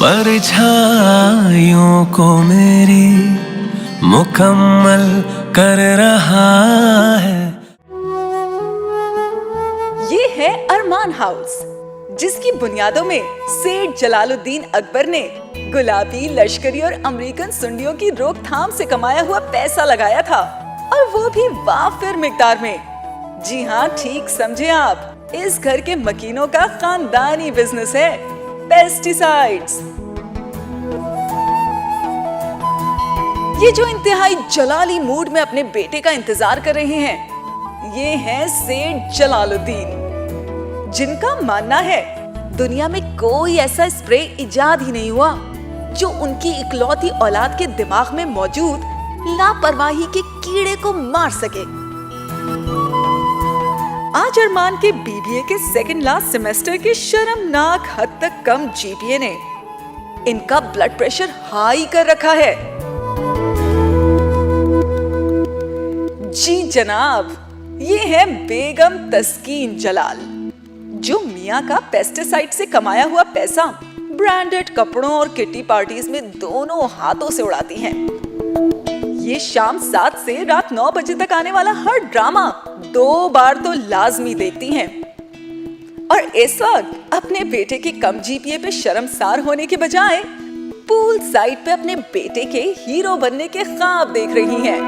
परछाइयों को मेरी मुकम्मल कर रहा है। ये है अरमान हाउस, जिसकी बुनियादों में सेठ जलालुद्दीन अकबर ने गुलाबी, लश्करी और अमेरिकन सुंडियों की रोकथाम से कमाया हुआ पैसा लगाया था, और वो भी वाफिर मिकदार में। जी हाँ, ठीक समझे आप, इस घर के मकीनों का खानदानी बिजनेस है पेस्टिसाइड्स। ये जो इंतहाई जलाली मूड में अपने बेटे का इंतजार कर रहे हैं, ये हैं सेठ जलालुद्दीन, जिनका मानना है दुनिया में कोई ऐसा स्प्रे इजाद ही नहीं हुआ जो उनकी इकलौती औलाद के दिमाग में मौजूद लापरवाही के कीड़े को मार सके। आज अरमान के बीबीए के सेकंड लास्ट सेमेस्टर के शर्मनाक हद तक कम जीपीए ने इनका ब्लड प्रेशर हाई कर रखा है। जी जनाब, ये है बेगम तस्कीन जलाल, जो मियां का पेस्टिसाइड से कमाया हुआ पैसा ब्रांडेड कपड़ों और किटी पार्टीज में दोनों हाथों से उड़ाती हैं। ये शाम 7 से रात 9 बजे तक आने वाला हर ड्रामा 2 बार तो लाजमी देखती हैं, और इस वक्त अपने बेटे के कम जीपीए पे शर्मसार होने के बजाय पूल साइड पे अपने बेटे के हीरो बनने के ख्वाब देख रही हैं।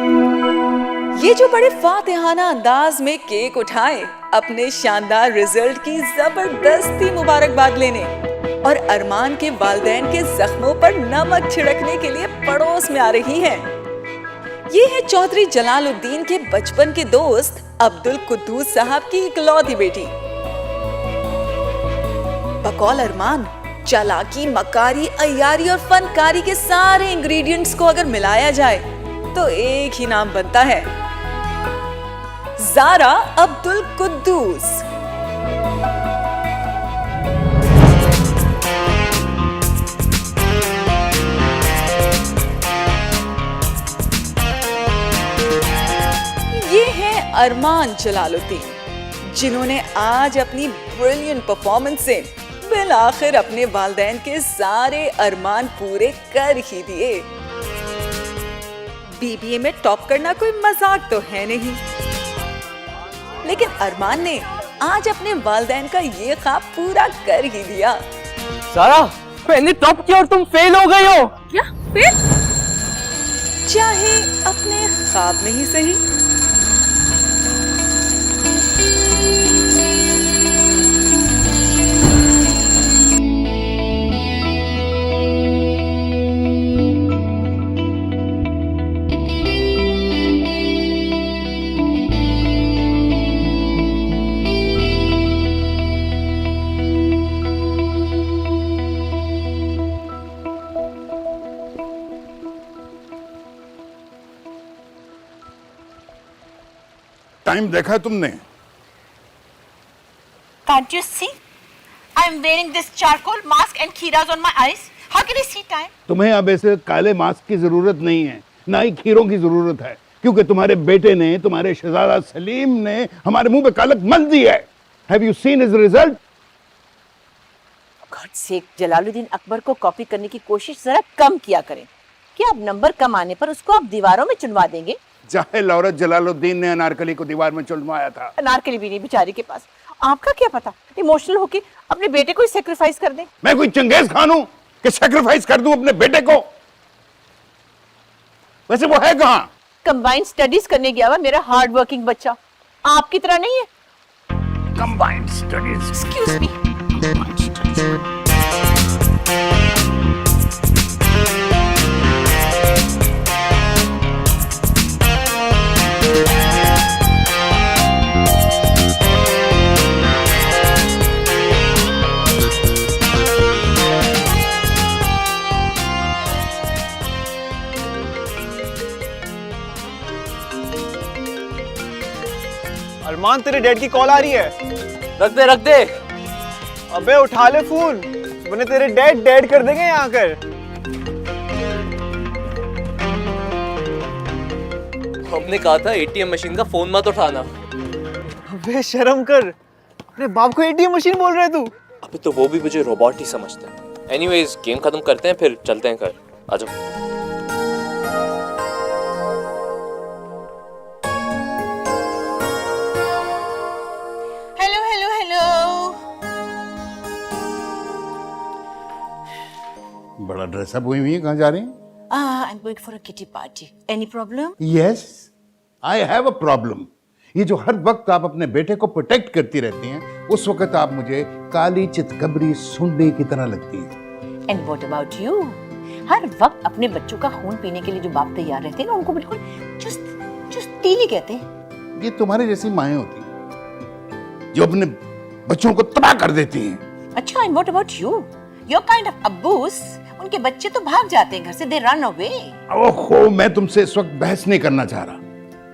ये जो बड़े फातिहाना अंदाज में केक उठाए अपने शानदार रिजल्ट की जबरदस्ती मुबारकबाद लेने, और अरमान के वालिदैन के जख्मों पर नमक छिड़कने के लिए पड़ोस में आ रही हैं। ये है चौधरी जलालुद्दीन के बचपन के दोस्त अब्दुल कुद्दूस साहब की इकलौती बेटी। बकौल अरमान, चालाकी, मकारी, अय्यारी और फनकारी के सारे इंग्रेडिएंट्स को अगर मिलाया जाए तो एक ही नाम बनता है, ज़ारा अब्दुल कुद्दूस। ये है अरमान जलालुद्दीन, जिन्होंने आज अपनी ब्रिलियंट परफॉर्मेंस से बिल आखिर अपने वालिदैन के सारे अरमान पूरे कर ही दिए। बीबीए में टॉप करना कोई मजाक तो है नहीं, लेकिन अरमान ने आज अपने वालिदैन का ये ख्वाब पूरा कर ही दिया। सारा, मैंने टॉप किया और तुम फेल हो गई हो। क्या फेल? चाहे अपने ख्वाब में ही सही। टाइम देखा तुमने? Can't you see? I'm wearing this charcoal mask and खीराज on my eyes. How can I see time? तुम्हें अब ऐसे काले मास्क की जरूरत नहीं है, ना ही खीरों की जरूरत है, क्योंकि तुम्हारे बेटे ने, तुम्हारे शहजादा सलीम ने हमारे मुंह पे कालक मल दी है। Have you seen his result? God sake, Jalaluddin Akbar को कॉपी करने की कोशिश जरा कम किया करें। क्या अब नंबर कम आने पर उसको आप दीवारों में चुनवा देंगे? जाहिल औरत जलालुद्दीन ने अनारकली को दीवार में चुनवाया था। अनारकली भी नहीं बेचारी के पास। आपका क्या पता, इमोशनल होके अपने बेटे को ही सैक्रिफाइस कर दें। मैं कोई चंगेज खान हूं कि सैक्रिफाइस कर दूं अपने बेटे को? वैसे वो है कहां? कंबाइंड स्टडीज करने गया हुआ मेरा हार्ड वर्किंग बच्चा, आपकी तरह नहीं है। Combined studies? Excuse me. Armaan, तेरे डैड की कॉल आ रही है। रख दे रख दे। अबे उठा ले फोन, वरना तेरे डैड कर देंगे यहाँ कर। हमने कहा था एटीएम मशीन का फोन मत उठाना। अबे शर्म कर, अपने बाप को एटीएम मशीन बोल रहे तू? अबे तो वो भी मुझे रोबोट ही समझता है। एनीवेज गेम खत्म करते हैं फिर चलते हैं घर। आ जाओ। Hello hello hello. बड़ा ड्रेसअप हुई हुई है, कहाँ जा रही हैं? I am going for a kitty party. Any problem? Yes, I have a problem. ये जो हर वक्त आप अपने बेटे को प्रोटेक्ट करती रहती हैं, उस वक्त आप मुझे काली चितकबरी सुनने की तरह लगती हैं। And what about you? हर वक्त अपने बच्चों का खून पीने के लिए जो बाप तैयार रहते हैं ना, उनको बिल्कुल चुस्तीली कहते हैं। ये तुम्हारी जैसी माएँ होती हैं जो अपने बच्चों को तबाह कर देती हैं। अच्छा, and what about you? Your kind of अब्बूस, उनके बच्चे तो भाग जाते हैं घर से, दे रन अवे। ओहो, मैं तुमसे इस वक्त बहस नहीं करना चाह रहा।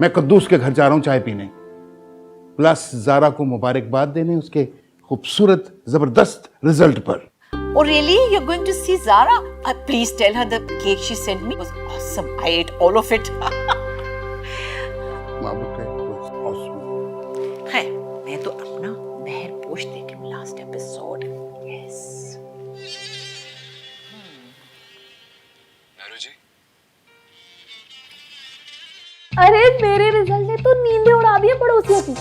मैं कद्दूस के घर जा रहा हूं चाय पीने, प्लस जारा को मुबारकबाद देने उसके खूबसूरत जबरदस्त रिजल्ट पर। Oh really? You're going to see Zara? Please tell her the cake she sent me was awesome. I ate all of it. है, मैं तो अपना बहर पोश देख रही हूँ लास्ट एपिसोड। Yes. अरे मेरे रिजल्ट ने तो नींदें उड़ा दी है पड़ोसियों की,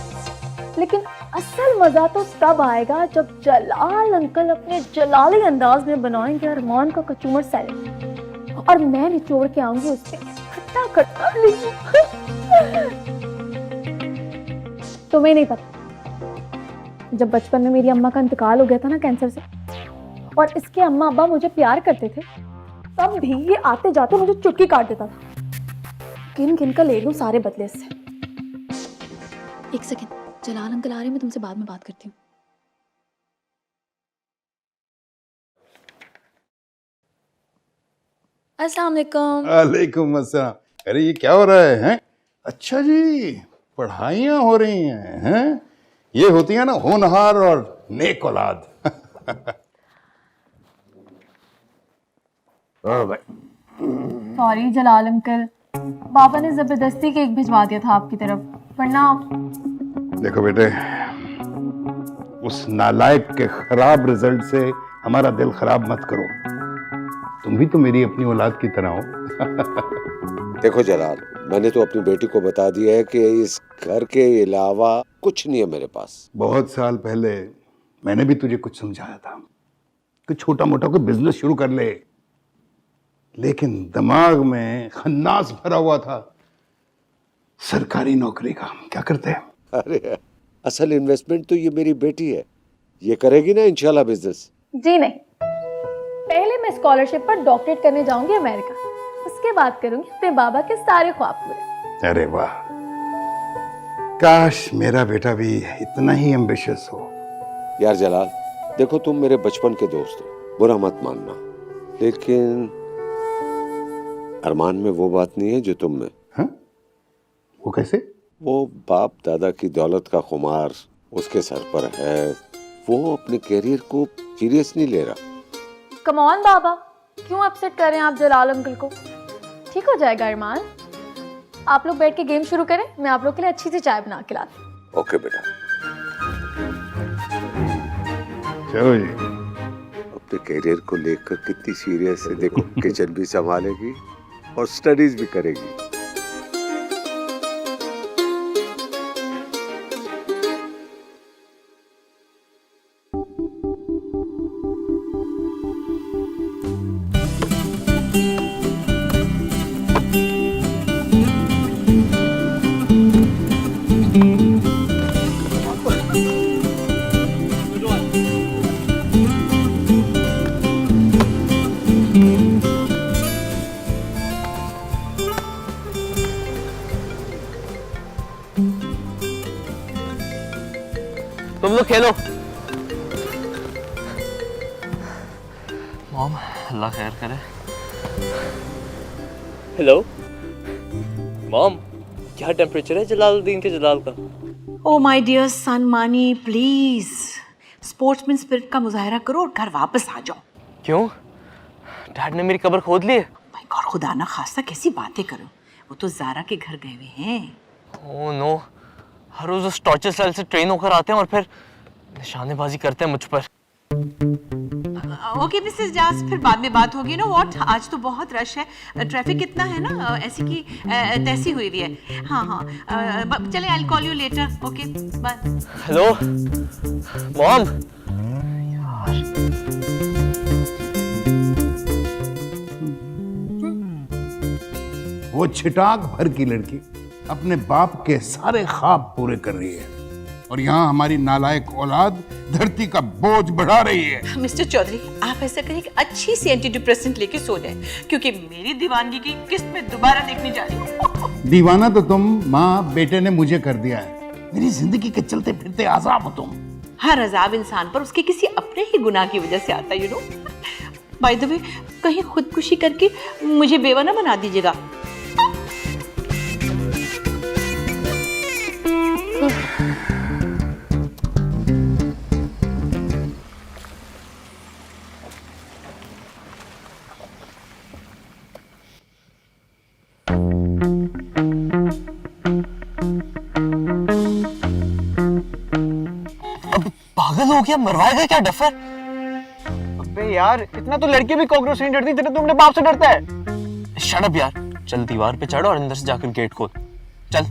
लेकिन असल मजा तो तब आएगा जब जलाल अंकल अपने जलाली अंदाज में बनाएंगे अरमान का कचूमर सैलेड और मैं निचोड़ के आऊंगी उससे खट्टा खट्टा नींबू। तुम्हें नहीं पता, जब बचपन में मेरी अम्मा का इंतकाल हो गया था ना कैंसर से, और इसके अम्मा अब्बा मुझे प्यार करते थे, तब भी ये आते जाते मुझे चुटकी काट देता था। गिन गिन कर ले लूं सारे बदले से। एक सेकंड, जलाल अंकल आ रहे हैं, मैं तुमसे बाद में बात करती हूँ। अस्सलाम वालेकुम। वालेकुम अस्सलाम। अरे ये क्या हो रहा है, हैं? अच्छा जी, पढ़ाइयाँ हो रही हैं? ये होती है ना होनहार और नेक औलाद। ओ भाई। सॉरी जलाल अंकल, पापा ने जबरदस्ती केक भिजवा दिया था आपकी तरफ, वरना। देखो बेटे, उस नालायक के खराब रिजल्ट से हमारा दिल खराब मत करो। तुम भी तो मेरी अपनी औलाद की तरह हो। देखो जलाल, मैंने तो अपनी बेटी को बता दिया है कि इस घर के अलावा कुछ नहीं है मेरे पास। बहुत साल पहले मैंने भी तुझे कुछ समझाया था कि छोटा मोटा कोई बिजनेस शुरू कर ले, लेकिन दिमाग में खन्नास भरा हुआ था सरकारी नौकरी का। क्या करते हैं? अरे असल इन्वेस्टमेंट तो ये मेरी बेटी है, ये करेगी ना इंशाल्लाह बिजनेस। जी नहीं, पहले मैं स्कॉलरशिप पर डॉक्टरेट करने जाऊंगी अमेरिका, उसके बाद करूंगी अपने बाबा के सारे ख्वाब पूरे। अरे वाह, काश मेरा बेटा भी इतना ही एम्बिशियस हो। यार जलाल, देखो तुम मेरे बचपन के दोस्त हो, बुरा मत मानना, लेकिन अरमान में वो बात नहीं है जो तुम में। हाँ? वो कैसे? वो बाप दादा की दौलत का खुमार उसके सर पर है, वो अपने कैरियर को सीरियस नहीं ले रहा। कम ऑन बाबा, क्यों अपसेट कर रहे हैं आप जलाल अंकल को? ठीक हो जाएगा अरमान, आप लोग बैठ के गेम शुरू करें, मैं आप लोग के लिए अच्छी सी चाय बना के लाती हूँ। ओके बेटा। चलो जी। अपने कैरियर को लेकर कितनी सीरियस है, देखो किचन भी संभालेगी और स्टडीज भी करेगी। तुम लोग खेलो। मॉम, अल्लाह खैर करे। हेलो मॉम, क्या टेम्परेचर है जलालुद्दीन के जलाल का? ओ माय डियर सन मानी, प्लीज स्पोर्ट्समैन स्पिरिट का मुजाहरा करो और घर वापस आ जाओ। क्यों? डैड ने मेरी कब्र खोद ली है? माय गॉड, खुदा ना खास्ता कैसी बातें करो, वो तो जारा के घर गए हुए हैं। ओह नो, हर रोज उस टॉर्चर सेल से ट्रेन होकर आते हैं और फिर निशानेबाजी करते हैं मुझ पर। ओके मिसेस जास, फिर बाद में बात होगी ना। व्हाट, आज तो बहुत रश है, ट्रैफिक कितना है ना, ऐसी की तैसी हुई हुई है। हाँ हाँ, चले, I will call you later. Okay bye. Hello mom. वो छिटाक भर की लड़की अपने बाप के सारे ख्वाब पूरे कर रही है और यहाँ हमारी नालायक औलाद धरती का बोझ बढ़ा रही है। मिस्टर चौधरी, आप ऐसा करें कि अच्छी सी एंटी डिप्रेसेंट लेके सो जाएं, क्योंकि मेरी दीवानगी की किस्त में दोबारा देखने जा रही हूँ। दीवाना तो तुम माँ बेटे ने मुझे कर दिया है। मेरी जिंदगी के चलते फिरते आजाब हो तुम। हर अजाब इंसान पर उसके किसी अपने ही गुनाह की वजह से आता है, यू नो। बाय द वे, कहीं खुदकुशी करके मुझे बेवा ना बना दीजिएगा। पागल हो गया, मरवाएगा क्या डफर? अबे यार, इतना तो लड़की भी कॉकरोच नहीं डरती जितना तुमने बाप से डरता है। शट अप यार, चल दीवार पे चढ़ और अंदर से जाकर गेट खोल। चल।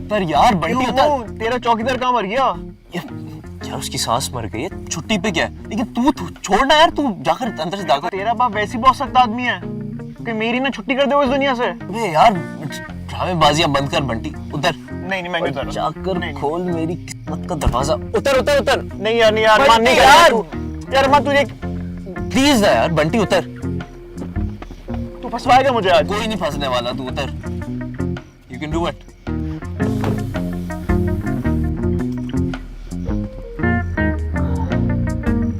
पर यार बंटी उतर। तेरा चौकीदार कहाँ मर गया? यार उसकी सास मर गई है, छुट्टी पे क्या है, लेकिन तू छोड़ना यार, तू जाकर अंदर से जाकर। तेरा बाप वैसे ही बहुत सख्त आदमी है कि मेरी ना छुट्टी कर दे इस दुनिया से। अबे यार ड्रामेबाजियां बंद कर बंटी, उतर। नहीं मैं नहीं उतर। जाकर खोल मेरी किस्मत का दरवाजा। उतर उतर उतर। नहीं यार मान नहीं यार। यार मैं तुझे प्लीज ना यार बंटी उतर। तू फंसवाएगा मुझे आज। कोई नहीं फंसने वाला, तू उतर। You can do it.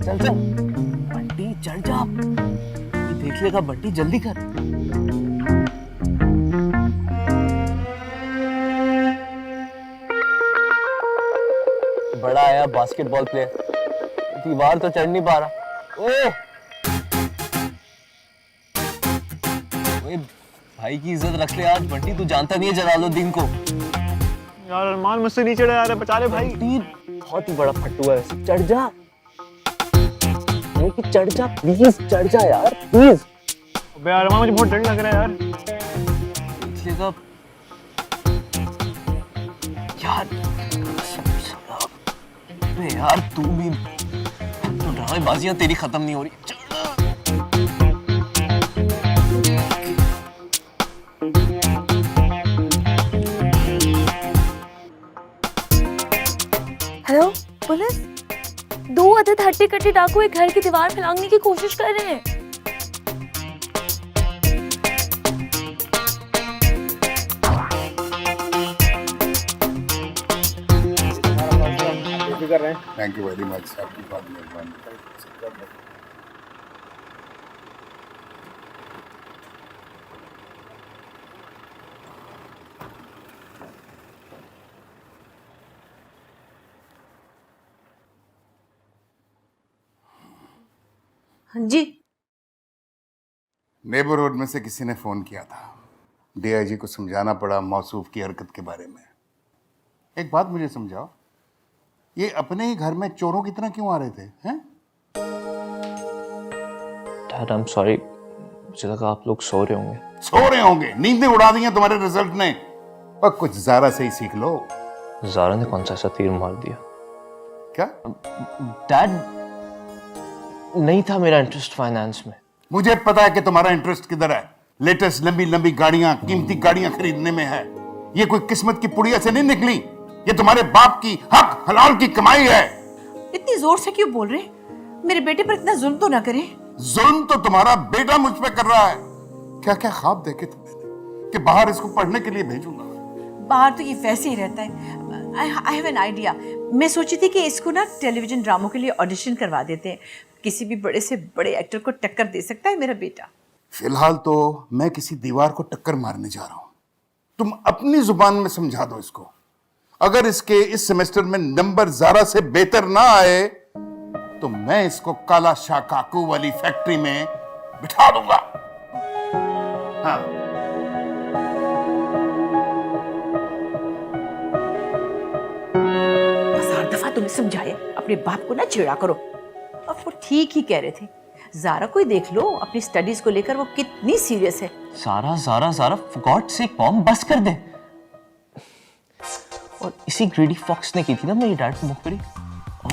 चल चल बंटी, चढ़ जा। देख लेगा बंटी, जल्दी कर। बड़ा आया बास्केटबॉल प्लेयर, दीवार तो चढ़ नहीं पा रहा। ओह भाई की इज्जत रख ले आज बंटी, तू जानता नहीं है जलालुद्दीन को। यार अरमान मुझसे नीचे चढ़ा यार, बचा ले भाई। बहुत ही बड़ा फट्टू है, चढ़ जा। चढ़ जा प्लीज, चढ़ जा यार प्लीज। अबे यार अरमान, मुझे बहुत डर लग रहा है यार। देखिएगा यार, अबे यार तू भी, तो ड्रामेबाजियां तेरी खत्म नहीं हो रही। हेलो पुलिस, 2 अदद हट्टे कट्टे डाकू एक घर की दीवार फैलाने की कोशिश कर रहे हैं। थैंक यू वेरी मच, आपकी बहुत मेहरबानी। हाँ जी। नेबरहुड में से किसी ने फोन किया था। डीआईजी को समझाना पड़ा मौसूफ की हरकत के बारे में। एक बात मुझे समझाओ, ये अपने ही घर में चोरों की तरह क्यों आ रहे थे? हैं? डैड आई एम सॉरी, मुझे लगा आप लोग सो रहे होंगे। सो रहे होंगे? नींदें उड़ा दी हैं तुम्हारे रिजल्ट ने। और कुछ ज़ारा से ही सीख लो। ज़ारा ने कौन सा ऐसा तीर मार दिया? क्या? डैड, नहीं था मेरा इंटरेस्ट फाइनेंस में। मुझे पता है कि तुम्हारा इंटरेस्ट किधर है। लेटेस्ट लंबी लंबी गाड़ियां, कीमती गाड़ियां खरीदने में है। ये कोई किस्मत की पुड़िया से नहीं निकली, ये तुम्हारे बाप की हक हलाल की कमाई है। इतनी जोर से क्यों बोल रहे? मेरे बेटे पर इतना जुल्म तो ना करें। जुल्म तो तुम्हारा बेटा मुझ पे कर रहा है। क्या क्या ख्वाब देखे थे मैंने कि बाहर इसको पढ़ने के लिए भेजूंगा। बाहर तो ये वैसे ही रहता है। I have an idea. मैं सोची थी कि इसको ना टेलीविजन ड्रामों के लिए ऑडिशन करवा देते हैं। किसी भी बड़े से बड़े एक्टर को टक्कर दे सकता है मेरा बेटा। फिलहाल तो मैं किसी दीवार को टक्कर मारने जा रहा हूं। तुम अपनी जुबान में समझा दो इसको। अगर इसके इस सेमेस्टर में नंबर ज़ारा से बेहतर ना आए तो मैं इसको काला शाह काकू वाली फैक्ट्री में बिठा दूंगा। हाँ। 1000 दफा तुम्हें समझाया, अपने बाप को ना छेड़ा करो। और वो ठीक ही कह रहे थे। ज़ारा को ही देख लो, अपनी स्टडीज को लेकर वो कितनी सीरियस है। सारा सारा सारा फॉर गॉड सेक मॉम बस कर दे। और इसी ग्रीडी फॉक्स ने की थी ना मेरी डैड को मुखबरी।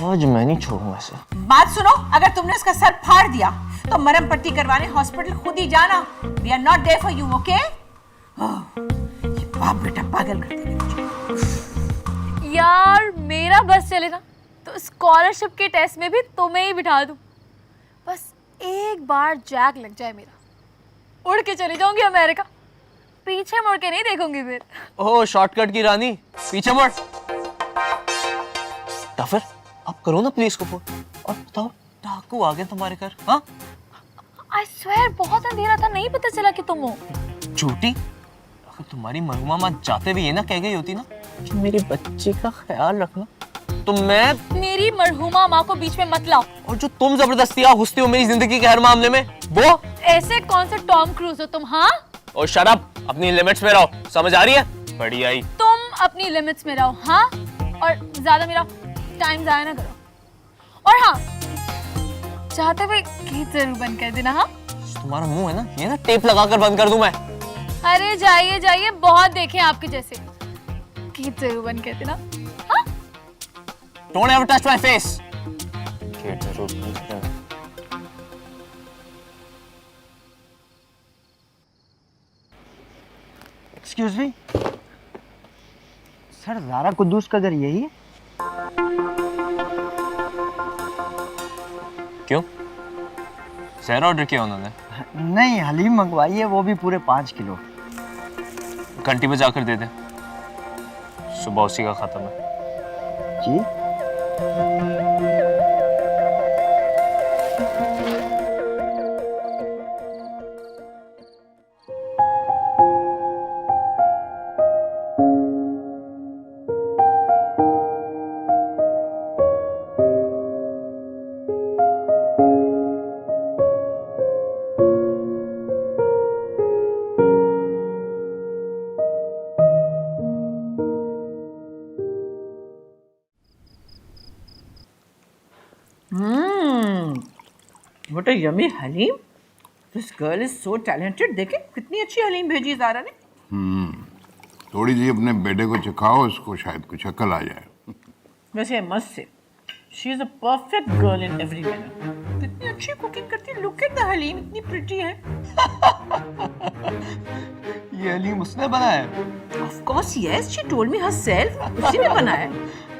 आज मैं नहीं छोड़ूंगा इसे। बात सुनो, अगर तुमने उसका सर फाड़ दिया तो मरहम पट्टी करवाने हॉस्पिटल खुद ही जाना। We are not there for you, okay? ये बाप बेटा पागल कर देंगे मुझे। यार मेरा बस चले ना तो स्कॉलरशिप के टेस्ट में भी तुम्हें ही बिठा दूं। बस एक बार जैक लग जाए मेरा, उड़ के चली जाऊंगी अमेरिका, पीछे मुड़ के नहीं देखूंगी फिर। ओह शॉर्टकट की रानी, पीछे मुड़। फिर आप करो ना पुलिस को फोन और बताओ डाकू आ गए तुम्हारे घर। हाँ आई स्वेयर बहुत अंधेरा था, नहीं पता चला कि तुम हो। झूठी, अगर तुम्हारी मरहुमा माँ जाते हुए ये ना कह गई होती ना कि मेरे बच्चे का ख्याल रखना, तो मैं मेरी मरहुमा माँ को बीच में मत लाओ। और जो तुम जबरदस्तियां घुसती हो मेरी जिंदगी के हर मामले में, वो ऐसे कौन से टॉम क्रूज हो तुम? हाँ और शट अप, अपनी लिमिट्स में रहो, समझ आ रही है? बड़ी आई। तुम अपनी लिमिट्स में रहो, हाँ, और ज्यादा मेरा टाइम जाया ना करो। और हाँ, चाहते हुए गीत जरूर बंद कर देना। हाँ तुम्हारा मुंह है ना, ये ना टेप लगाकर बंद कर दूं मैं। अरे जाइए जाइए, बहुत देखे आपके जैसे, गीत जरूर बंद कर देना। हाँ Don't ever touch my face. गीत जरूर बंद कर देना। Excuse me sir, Zara Quddus का घर यही है? क्यों? सहर ऑर्डर किया उन्होंने? नहीं, हलीम मंगवाई है, वो भी पूरे 5 किलो। घंटी पे जाकर दे दे, सुबह उसी का खत्म है। जी What a yummy haleem. This girl is so talented। देखे कितनी अच्छी हलीम भेजी ज़ारा ने। थोड़ी सी अपने बेटे को चखाओ, उसको शायद कुछ अकल आ जाए। वैसे मस्त से, she is a perfect girl in every manner। कितनी अच्छी कुकिंग करती है। Look at the हलीम, इतनी pretty है। ये हलीम उसने बनाया है? Of course yes, she told me herself। उसी ने बनाया है।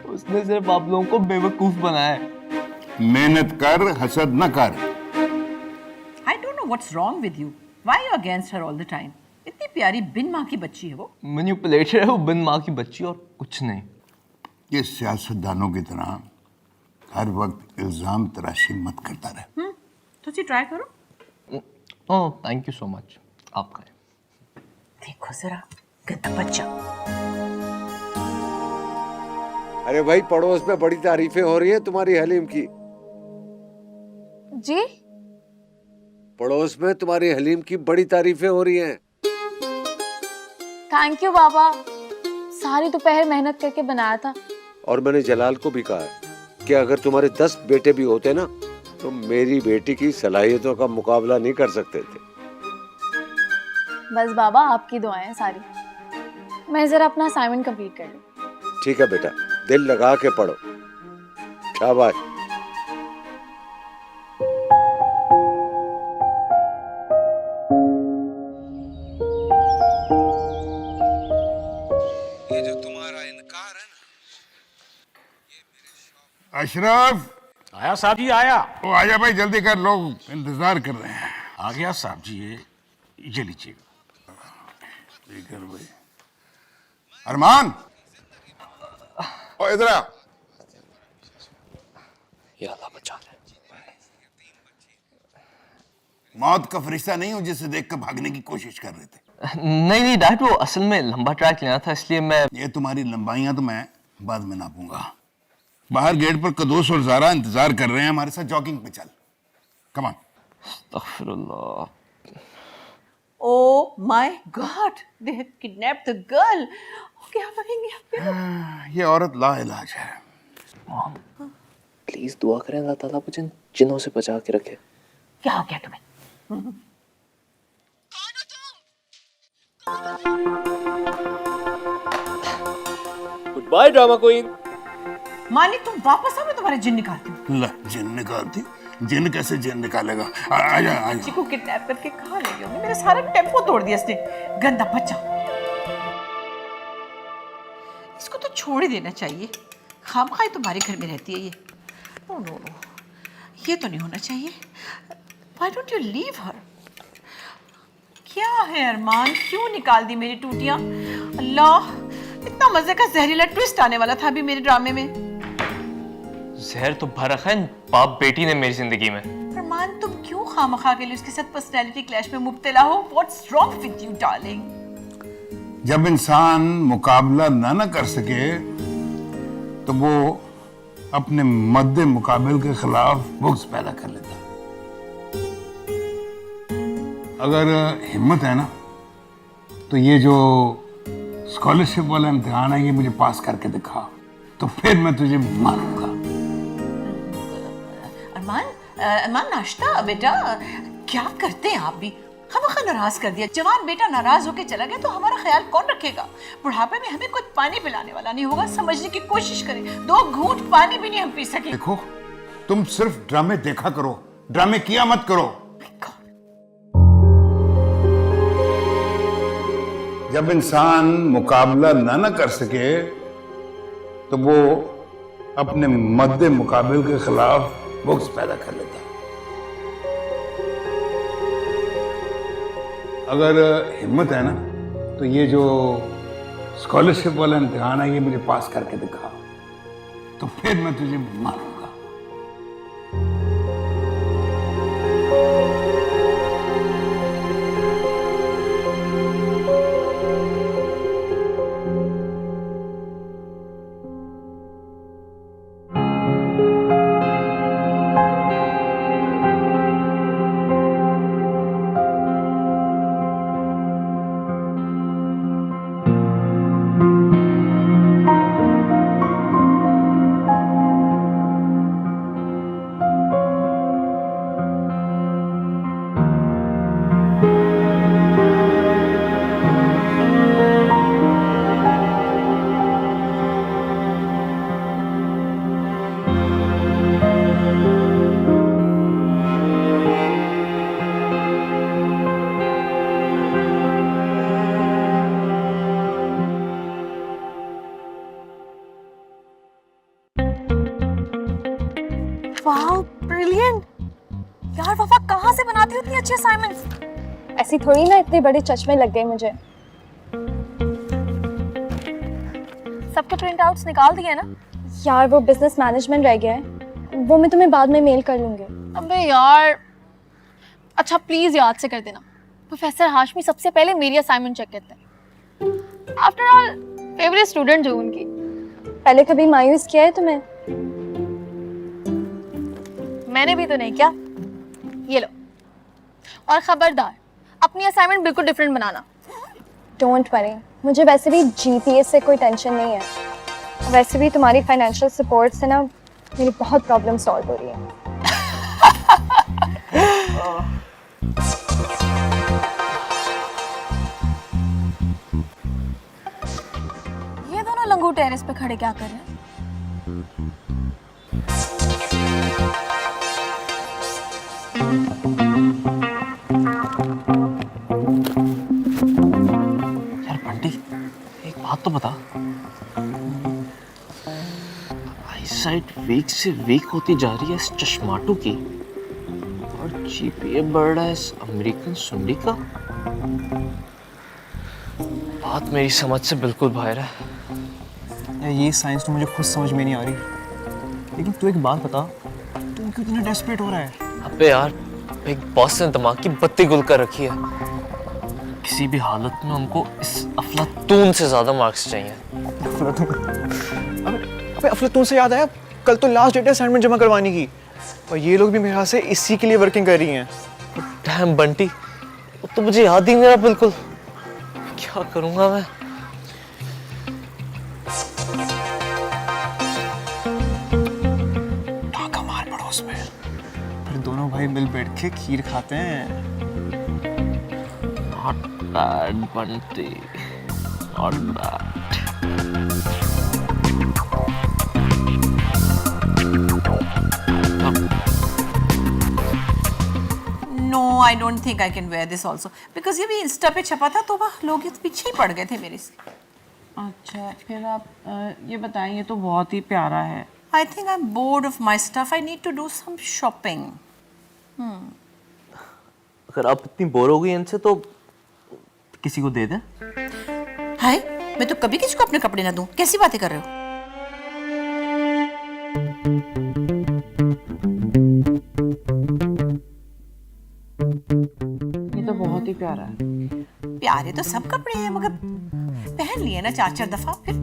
उसने सिर्फ आप लोगों को बेवकूफ बनाया है। मेहनत कर, हसद न कर। I don't know what's wrong with you। Why you against her all the time? इतनी प्यारी बिन माँ की बच्ची है वो। मैनिपुलेटर है वो, बिन माँ की बच्ची और कुछ नहीं। ये सियासतदानों की तरह हर वक्त इल्जाम तराशी मत करता रहे। तो जी ट्राई करो। Oh thank you so much, आप करें। देखो जरा गंदा बच्चा। अरे भाई, पड़ोस में बड़ी तारीफें हो रही है तुम्हारी हलीम की। जी पड़ोस में तुम्हारी हलीम की बड़ी तारीफें हो रही हैं। थैंक यू बाबा, सारी दोपहर मेहनत करके बनाया था। और मैंने जलाल को भी कहा है कि अगर तुम्हारे 10 बेटे भी होते ना तो मेरी बेटी की सलाहियतों का मुकाबला नहीं कर सकते थे। बस बाबा आपकी दुआएं सारी। मैं जरा अपना असाइनमेंट कंप्लीट कर लूं। ठीक है बेटा, दिल लगा के पढ़ो। शाबाश। ये जो तुम्हारा इनकार है ना, अशरफ। आया साहब जी, आया। ओ आजा भाई, जल्दी कर, लोग इंतजार कर रहे हैं। आ गया साहब जी, ये लीजिएगा। कर भाई। अरमान, ओ इधर आ। या अल्लाह बचा ले। मौत का फरिश्ता नहीं हूं जिसे देखकर भागने की कोशिश कर रहे थे। नहीं नहीं डैड, वो असल में लंबा ट्रैक लेना था, इसलिए मैं। ये तुम्हारी लंबाइयां तो मैं बाद में नापूंगा। बाहर गेट पर कदोस और ज़ारा इंतजार कर रहे हैं, हमारे साथ जॉगिंग पे चल। Come on. अस्तगफिरुल्लाह। Oh my God, they have kidnapped the girl। क्या करेंगे अब? ये औरत ला इलाज है। प्लीज दुआ करें अल्लाह ताला मुझे जिन्हों से बचा के रखे। क्या हो गया तुम्हें? Good bye drama queen. मालिक तुम वापस आओ, मैं तुम्हारे जिन निकालती हूँ। ला जिन निकालती, जिन कैसे जिन निकालेगा? आजा आजा। बच्ची को किडनैप करके कहाँ ले गई होगी? मेरे सारा टेम्पो तोड़ दिया इसने, गंदा बच्चा। इसको तो छोड़ ही देना चाहिए, खामखाई तुम्हारे घर में रहती है ये। नो नो नो, ये तो नहीं होना चाहिए। Why don't you leave her? क्या है अरमान, क्यों निकाल दी मेरी टूटियां? अल्लाह, इतना मजे का जहरीला ट्विस्ट आने वाला था अभी मेरे ड्रामे में। जहर तो भर रखा है बाप बेटी ने मेरी जिंदगी में। अरमान तुम क्यों खामखा के लिए उसके साथ पर्सनैलिटी क्लैश में मुब्तला हो? What's wrong with you, darling? जब इंसान मुकाबला ना कर सके तो वो अपने मद्दे मुकाबिल के खिलाफ बुग़्ज़ पैदा कर लेता। अगर हिम्मत है ना तो ये जो स्कॉलरशिप वाला इम्तिहान है ये मुझे पास करके दिखा, तो फिर मैं तुझे मारूंगा। अरमान नाश्ता बेटा, क्या करते हैं आप भी? खामखा नाराज कर दिया। जवान बेटा नाराज होके चला गया तो हमारा ख्याल कौन रखेगा? बुढ़ापे में हमें कुछ पानी पिलाने वाला नहीं होगा। समझने की कोशिश करें, 2 घूंट पानी भी नहीं हम पी सके। देखो, तुम सिर्फ ड्रामे देखा करो, ड्रामे किया मत करो। जब इंसान मुकाबला ना कर सके तो वो अपने मद्दे मुकाबिल के खिलाफ बुग़्ज़ पैदा कर लेता। अगर हिम्मत है ना तो ये जो स्कॉलरशिप वाला इम्तिहान है ये मुझे पास करके दिखा, तो फिर मैं तुझे मारूंगा। Wow, brilliant! यार वफा कहाँ से बनाती हो इतनी अच्छी असाइनमेंट्स? ऐसी थोड़ी ना इतने बड़े चश्मे लग गए मुझे। सबके प्रिंट आउट्स निकाल दिए ना? यार वो बिजनेस मैनेजमेंट रह गया है, वो मैं तुम्हें बाद में मेल कर लूंगी। अबे यार, अच्छा प्लीज याद से कर देना। प्रोफेसर हाशमी सबसे पहले मेरी असाइनमेंट चेक करते हैं। आफ्टर ऑल फेवरेट स्टूडेंट हूँ उनकी। पहले कभी मायूस किया है तुम्हें? मैंने भी तो नहीं किया। ये लो, और खबरदार अपनी असाइनमेंट बिल्कुल डिफरेंट बनाना। डोंट वरी, मुझे वैसे भी जीपीए से कोई टेंशन नहीं है। वैसे भी तुम्हारी फाइनेंशियल सपोर्ट से ना मेरी बहुत प्रॉब्लम सॉल्व हो रही है। ये दोनों लंगू टेरेस पे खड़े क्या कर रहे हैं? यार बंटी, एक बात तो बता, आईसाइट वीक से वीक होती जा रही है इस चश्माटू की, और जीपीए बढ़ रहा है इस अमेरिकन सुंडी का। बात मेरी समझ से बिल्कुल बाहर है। यार ये साइंस तो मुझे खुद समझ में नहीं आ रही, लेकिन तू एक बात बता, तू क्यों इतना डेस्परेट हो रहा है? अबे यार, एक बॉस ने दिमाग की बत्ती गुल कर रखी है। किसी भी हालत में उनको इस अफलातून से ज्यादा मार्क्स चाहिए। अबे अफलातून से याद आया, कल तो लास्ट डेट है असाइनमेंट जमा करवाने की, और ये लोग भी मेरे ख्याल से इसी के लिए वर्किंग कर रही हैं। डैम बंटी, वो तो मुझे याद ही नहीं रहा बिल्कुल। क्या करूंगा मैं? डाका मार पड़ोस में। भाई मिल बैठ के खीर खाते हैं। Not bad, Bunty. Not bad. No I don't think I can wear this also because ये भी इंस्टा पे छपा था तो वह लोग इस पीछे ही पड़ गए थे मेरे से। अच्छा फिर आप ये बताएं, ये तो बहुत ही प्यारा है। I think I am bored of my stuff, I need to do some shopping. अगर आप इतनी बोर हो गई इनसे तो किसी को दे दें। हाय, मैं तो कभी किसी को अपने कपड़े ना दूं। कैसी बातें कर रहे हो? ये तो बहुत ही प्यारा है। प्यारे तो सब कपड़े हैं मगर पहन लिए ना 4-4 दफा फिर।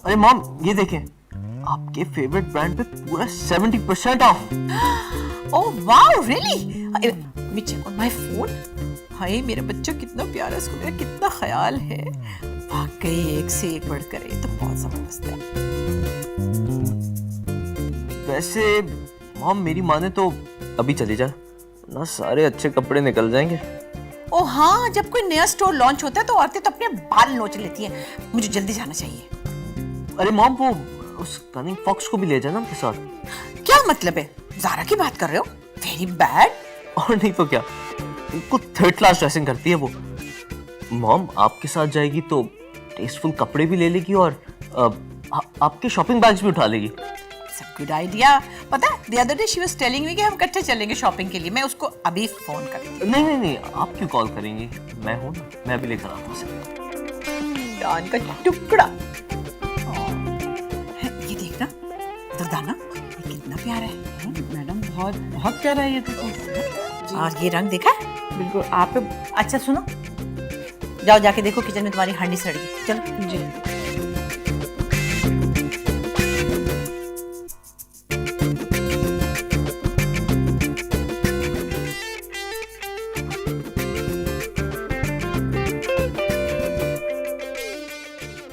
अरे मॉम ये देखें, आपके फेवरेट ब्रांड पे पूरा 70% off. Oh wow really? Me check on my phone. हाय मेरा बच्चा कितना प्यारा है, उसको मेरा कितना ख्याल है। वाकई एक से एक बढ़कर है, तो बहुत जबरदस्त है। वैसे मॉम मेरी माने तो अभी चली जा, ना सारे अच्छे कपड़े निकल जाएंगे। ओ हाँ, जब कोई नया स्टोर लॉन्च होता है तो औरतें तो अपने बाल नोच लेती हैं। मुझे जल्दी जाना चाहिए। अरे मॉम वो उस कनिंग फॉक्स को भी ले जाना अपने साथ। क्या मतलब है? ज़ारा की बात कर रहे हो? Very bad. और नहीं तो क्या, इनको थर्ड क्लास ड्रेसिंग करती है वो। मॉम आपके साथ जाएगी तो टेस्टफुल कपड़े भी ले लेगी और आपके शॉपिंग बैग्स भी उठा लेगी। Good idea. पता है the other day she was telling me कि हम इकट्ठे चलेंगे शॉपिंग के लिए। मैं उसको अभी फोन करूंगी। नहीं आप क्यों कॉल करेंगी, मैं हूं ना, मैं अभी लेकर आता हूं उसे। जान का टुकड़ा। ये देखना दुर्दाना, ये कितना प्यारा है। मैडम बहुत बहुत प्यारा है ये तो। और ये रंग देखा है? बिल्कुल आप। अच्छा सुनो, जाओ जाके देखो किचन में तुम्हारी हांडी सड़ गई। चलो जी।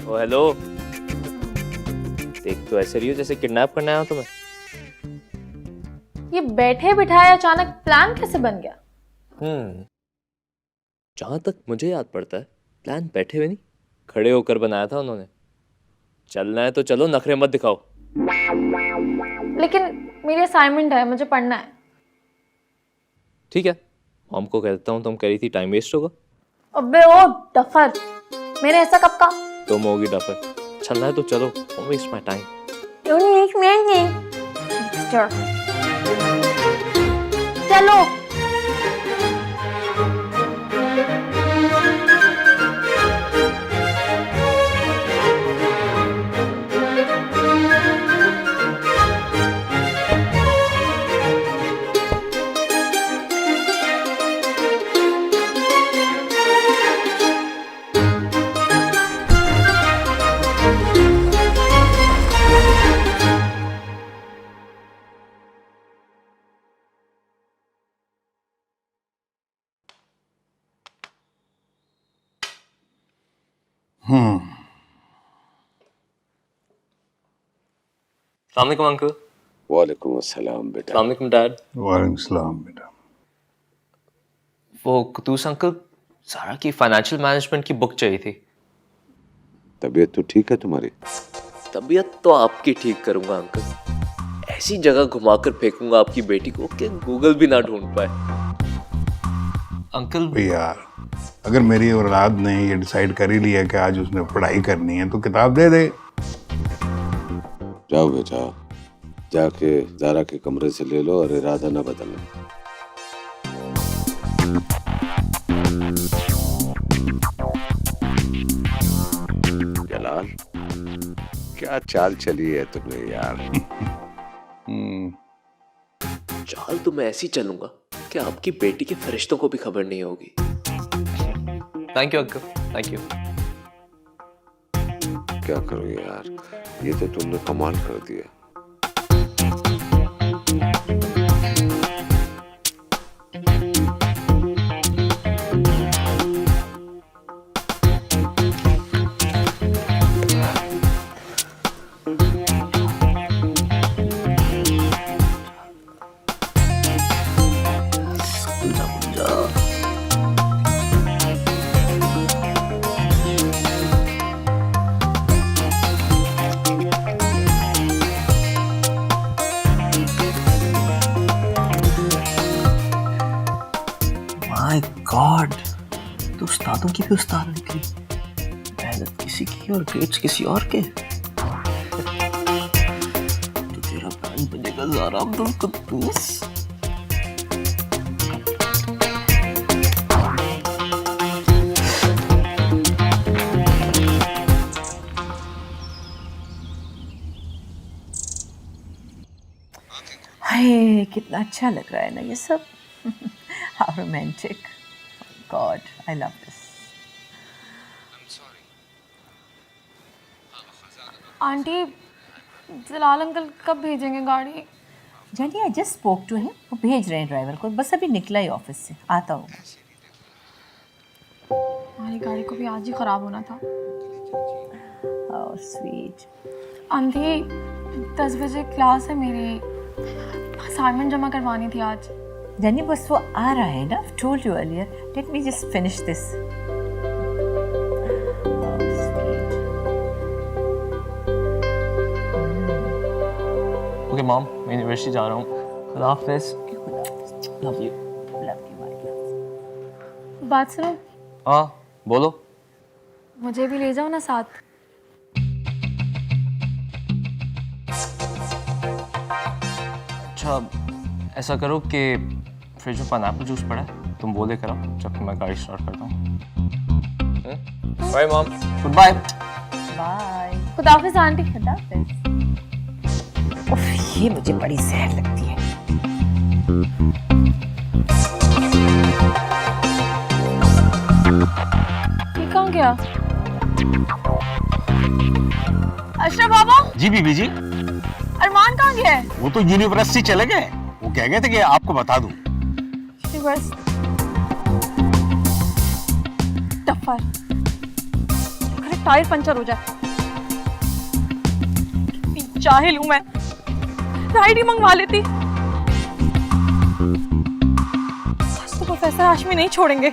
ओ हेलो, देख तो ऐसे रही हो जैसे किडनैप करने आया हूं तुम्हें। ये बैठे बिठाए अचानक प्लान कैसे बन गया? जहां तक मुझे याद पड़ता है प्लान बैठे हुए नहीं खड़े होकर बनाया था उन्होंने। चलना है तो चलो, नखरे मत दिखाओ। लेकिन मेरी असाइनमेंट है, मुझे पढ़ना है। ठीक है, मॉम को कह देता हूँ तुम कह रही थी टाइम वेस्ट होगा। अबे ओ डफर, मैंने ऐसा कब कहा? तुम होगी डफर। चलना है तो चलो, डोंट वेस्ट माय टाइम। चलो। अस्सलाम वालेकुम अंकल। वालेकुम अस्सलाम बेटा। अस्सलाम वालेकुम डैड। वालेकुम सलाम बेटा। वो कुतूस अंकल, ज़ारा की फाइनेंशियल मैनेजमेंट की बुक चाहिए थी। तबीयत तो ठीक है तुम्हारी? तबीयत तो आपकी ठीक करूंगा अंकल। ऐसी जगह घुमाकर फेंकूंगा आपकी बेटी को कि गूगल भी ना ढूंढ पाए। अंकल यार, अगर मेरी औलाद ने ये डिसाइड कर ही लिया कि आज उसने पढ़ाई करनी है तो किताब दे दे। जाओ बेटा, जाके ज़ारा के कमरे से ले लो और इरादा ना बदलना। जलाल, क्या चाल चली है तुम्हें यार। चाल तो मैं ऐसी चलूंगा कि आपकी बेटी के फरिश्तों को भी खबर नहीं होगी। Thank you uncle, thank you. क्या करो यार, ये तो तुमने कमाल कर दिया। माय गॉड, तो उस्तादों की भी उस्ताद निकली, मेहनत किसी की और ग्रेड्स किसी और के। तो तेरा प्लान बनेगा ज़ारा अब्दुल कुद्दूस। हाय कितना अच्छा लग रहा है ना ये सब। How romantic, God I love this. Aunty Jalal uncle कब भेजेंगे गाड़ी? जानिए I just spoke to him, वो भेज रहे हैं ड्राइवर को, बस अभी निकला ही ऑफिस से, आता होगा। हमारी गाड़ी को भी आज ही खराब होना था। How sweet. आंटी 10 बजे क्लास है मेरी, असाइनमेंट जमा करवानी थी आज। जानिए बस वो आ रहा है ना, told you earlier, let me just finish this. Okay mom, मैं यूनिवर्सिटी जा रहा हूँ। खुदा हाफिज़। Love you. Love you my love. बात सुनो, हाँ बोलो। मुझे भी ले जाओ ना साथ। अच्छा ऐसा करो कि फ्रिज में पाइनएप्पल जूस पड़ा है, तुम वो लेकर आओ जब मैं गाड़ी स्टार्ट करता हूँ। Bye mom. Good bye. Bye. खुदाफिज आंटी। खुदाफिज। उफ, ये मुझे बड़ी जहर लगती है। ये कहाँ गया? अशरफ बाबा, जी बीबी जी, अरमान कहाँ गया है? वो तो यूनिवर्सिटी चले गए। वो कह गए थे कि आपको बता दूं। बस टफर, अरे टायर पंचर हो जाए। जाहिल हूं मैं, राइड ही मंगवा लेती। आज तो प्रोफेसर हाशमी नहीं छोड़ेंगे।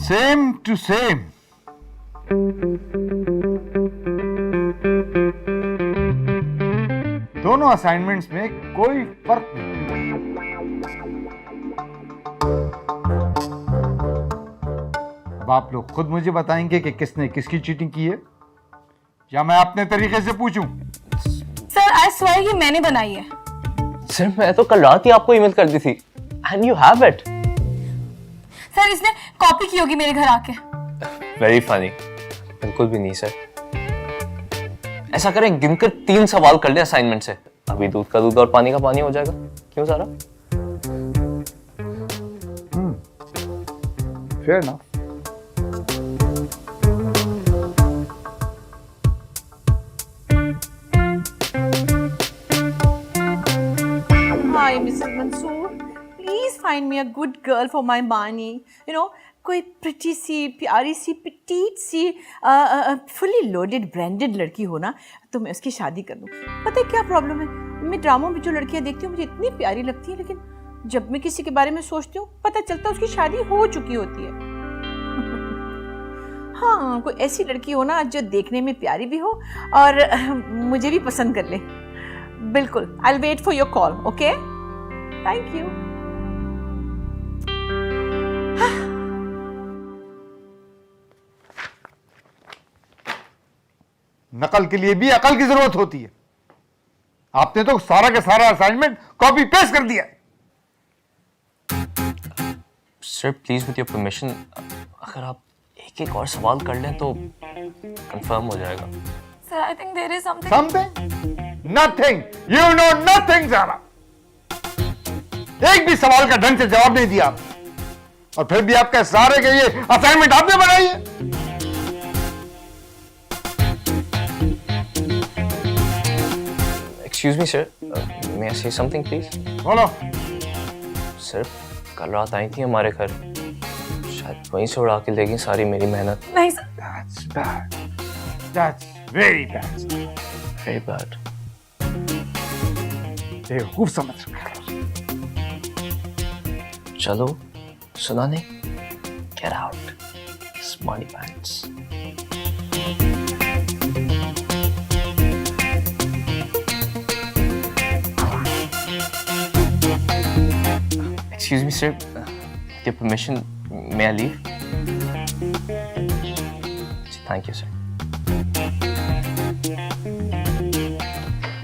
Same to same. दोनों असाइनमेंट्स में कोई फर्क नहीं। अब आप लोग खुद मुझे बताएंगे कि किसने किसकी चीटिंग की है, या मैं अपने तरीके से पूछूं? सर आई स्वेयर ये मैंने बनाई है। सर मैं तो कल रात ही आपको ईमेल कर दी थी, and you have it. Sir इसने कॉपी की होगी मेरे घर आके। Very funny. बिल्कुल भी नहीं सर। ऐसा करें, गिनकर 3 सवाल कर ले असाइनमेंट से, अभी दूध का दूध और पानी का पानी हो जाएगा। क्यों सारा? फेयर ना। Hi, Mrs. Mansoor. Please find me a good girl for my Mani. You know, कोई pretty सी, प्यारी सी, petite सी, fully loaded, branded लड़की हो ना, तो मैं उसकी शादी कर लूँ। पता है क्या प्रॉब्लम है? मैं ड्रामों में जो लड़कियाँ देखती हूँ मुझे इतनी प्यारी लगती है, लेकिन जब मैं किसी के बारे में सोचती हूँ पता चलता है उसकी शादी हो चुकी होती है। हाँ, कोई ऐसी लड़की हो ना जो देखने में प्यारी भी हो और मुझे भी पसंद कर ले। बिल्कुल, I will wait for your call, okay? Thank you. नकल के लिए भी अकल की जरूरत होती है। आपने तो सारा का सारा असाइनमेंट कॉपी पेस्ट कर दिया। Sir please with your permission, अगर आप एक और सवाल कर लें तो कंफर्म हो जाएगा। Sir I think there is something. Something? Nothing. You know nothing Zara. एक भी सवाल का ढंग से जवाब नहीं दिया, और फिर भी आपके सारे के ये असाइनमेंट आपने बनाई है। एक्सक्यूज मी सर, मे आई से समथिंग प्लीज? बोलो। सर कल रात आई थी हमारे घर, शायद वहीं से उड़ा के लेगी सारी मेरी मेहनत। नहीं sir, That's bad. That's very bad. Very bad. बेवकूफ समझ रखा है। चलो सुना नहीं, get out smarty pants. Excuse me, sir. With your permission, may I leave? Thank you, sir.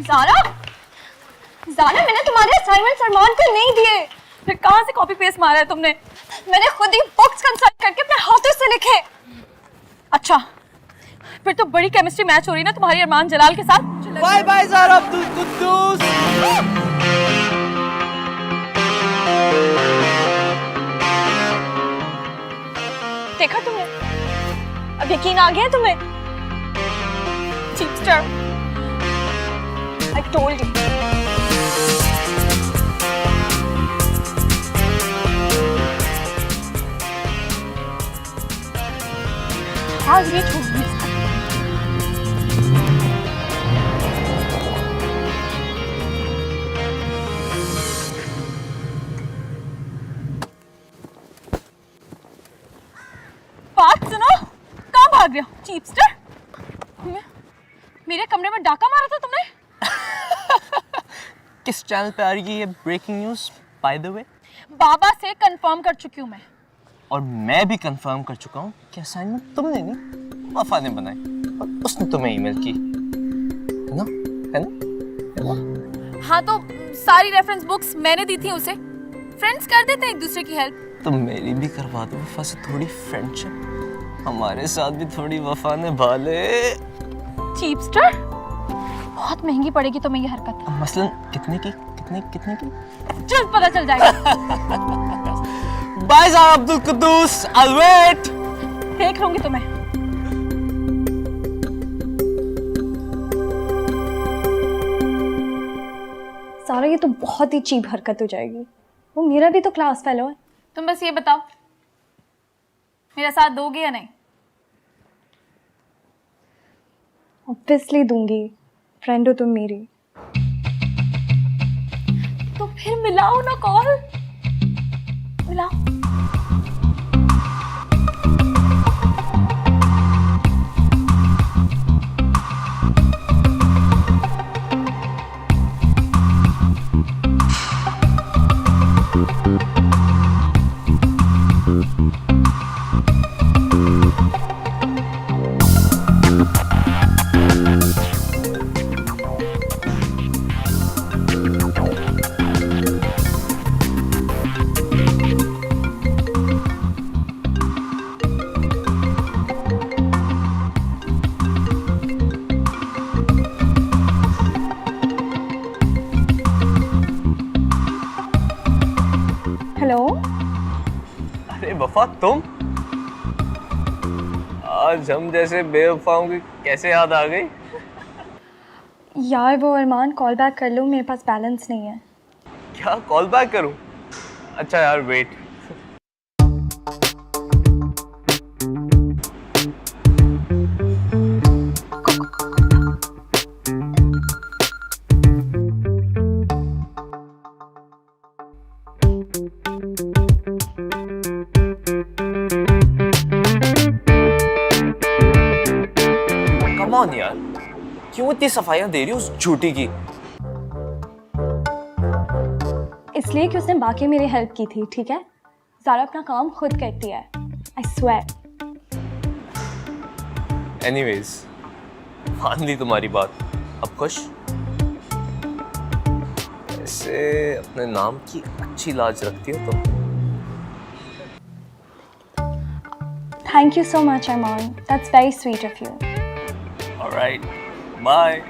Zara, Zara, मैंने तुम्हारे असाइनमेंट अरमान को नहीं दिए। फिर कहाँ से कॉपी पेस्ट मारा है तुमने? मैंने खुद ही बुक्स कंसल्ट करके अपने हाथों से लिखे। अच्छा, फिर तो बड़ी केमिस्ट्री मैच हो रही ना तुम्हारी अरमान जलाल के साथ। Bye bye Zara Abdul Quddus. देखा तुमने? अब यकीन आ गया तुम्हें? चीपस्टर, I told you. आज ये छोड़ दो। बात सुनो, कहाँ भाग रहे हो चीपस्टर? मेरे कमरे में डाका मारा था तुमने? किस चैनल पे आ रही है ये breaking news by the way? बाबा से कंफर्म कर चुकी हूँ मैं। और मैं भी कंफर्म कर चुका हूँ कि असाइनमेंट तुमने नहीं, वफा ने बनाई और उसने तुम्हें ईमेल की, है ना? है ना? हाँ तो सारी रेफरेंस बुक्स मैंने दी थी उसे। फ्रेंड्स कर देते हैं एक दूसरे की हेल्प। तो मेरी भी करवा दो वफा से थोड़ी फ्रेंडशिप, हमारे साथ भी थोड़ी वफा निभा ले। चीपस्टर, बहुत महंगी पड़ेगी तुम्हें ये हरकत। मसलन कितने की? कितने की? जल्द पता चल जाएगा। Bye Zara Abdul Quddus, I'll wait। देख लूंगी तुम्हें। सारा ये तो बहुत ही चीप हरकत हो जाएगी। वो मेरा भी तो क्लास फेलो है। तुम बस ये बताओ, मेरा साथ दोगे या नहीं? ऑब्वियसली दूंगी, फ्रेंड हो तुम मेरी। तो फिर मिलाओ ना कॉल, मिलाओ। हेलो, अरे वफा तुम? आज हम जैसे बेवफाओं की कैसे याद आ गई? यार वो अरमान कॉल बैक कर लो, मेरे पास बैलेंस नहीं है। क्या कॉल बैक करूं? अच्छा यार वेट। कम ऑन यार, क्यों इतनी सफाइयां दे रही हो उस झूठी की? इसलिए कि उसने बाकी मेरी हेल्प की थी, ठीक है? ज़ारा अपना काम खुद करती है, I swear। एनीवेज, मान ली तुम्हारी बात, अब खुश? ऐसे अपने नाम की अच्छी लाज रखती हो तुम। Thank you so much, Arman. That's very sweet of you. Alright, bye.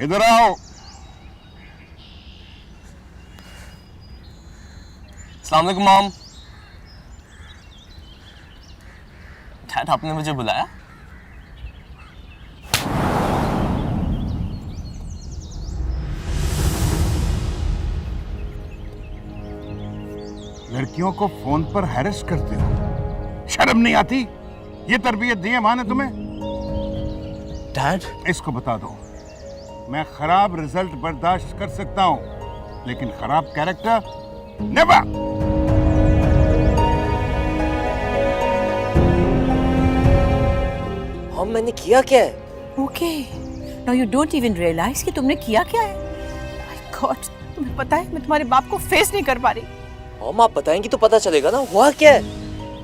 इधर आओ। अस्सलाम वालेकुम मॉम। डैड आपने मुझे बुलाया? लड़कियों को फोन पर हैरेस करते हो, शर्म नहीं आती? ये तरबियत दी है माँ ने तुम्हें? डैड इसको बता दो, मैं खराब रिजल्ट बर्दाश्त कर सकता हूं, लेकिन खराब कैरेक्टर नेवर। मॉम मैंने किया क्या है? Okay, now you don't even realise कि तुमने किया क्या है। माय गॉड, तुम्हें पता है मैं तुम्हारे बाप को फेस नहीं कर पा रही। मॉम आप बताएंगी तो पता चलेगा ना, हुआ क्या है?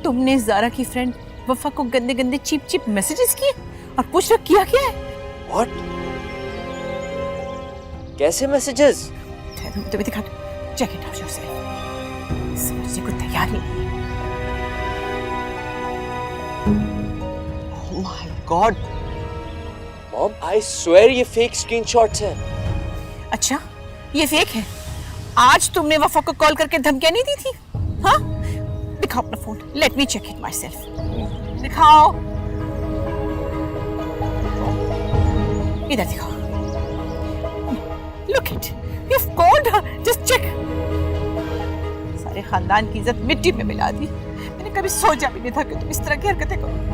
तुमने जारा की फ्रेंड वफा को गंदे गंदे चीप चीप मैसेजेस किए और पूछ रहा किया क्या है। व्हाट? कैसे मैसेजेस? तुम्हें दिखा दो, चेक इट आउट योरसेल्फ। समझने को तैयार नहीं। Oh my God mom, I swear ये फेक स्क्रीनशॉट्स हैं। अच्छा ये फेक है? आज तुमने वफा को कॉल करके धमकियां नहीं दी थी? हाँ, दिखाओ अपना phone, let me check it myself. दिखाओ, इधर दिखाओ। Look it, you've called her, just check। सारे खानदान की इज्जत मिट्टी में मिला दी। मैंने कभी सोचा भी नहीं था कि तुम इस तरह की हरकतें करोगे।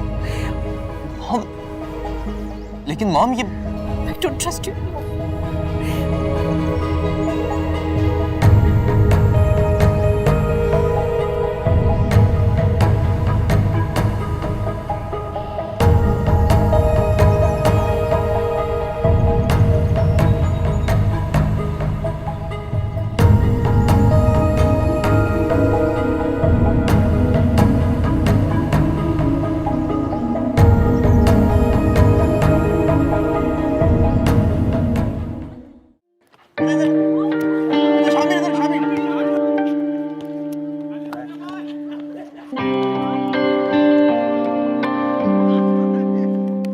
लेकिन मॉम ये I don't trust you।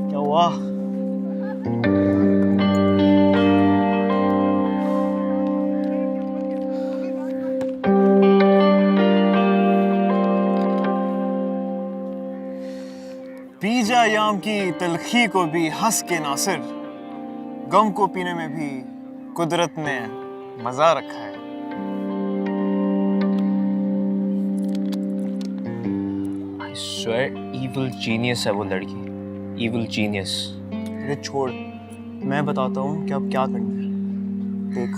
क्या हुआ? पी जा याम की तलखी को भी हंस के नासिर, गम को पीने में भी कुदरत ने मजा रखा है। आई स्वेयर इविल जीनियस है वो लड़की, इविल जीनियस। अरे छोड़, मैं बताता हूँ कि अब क्या करना है। देख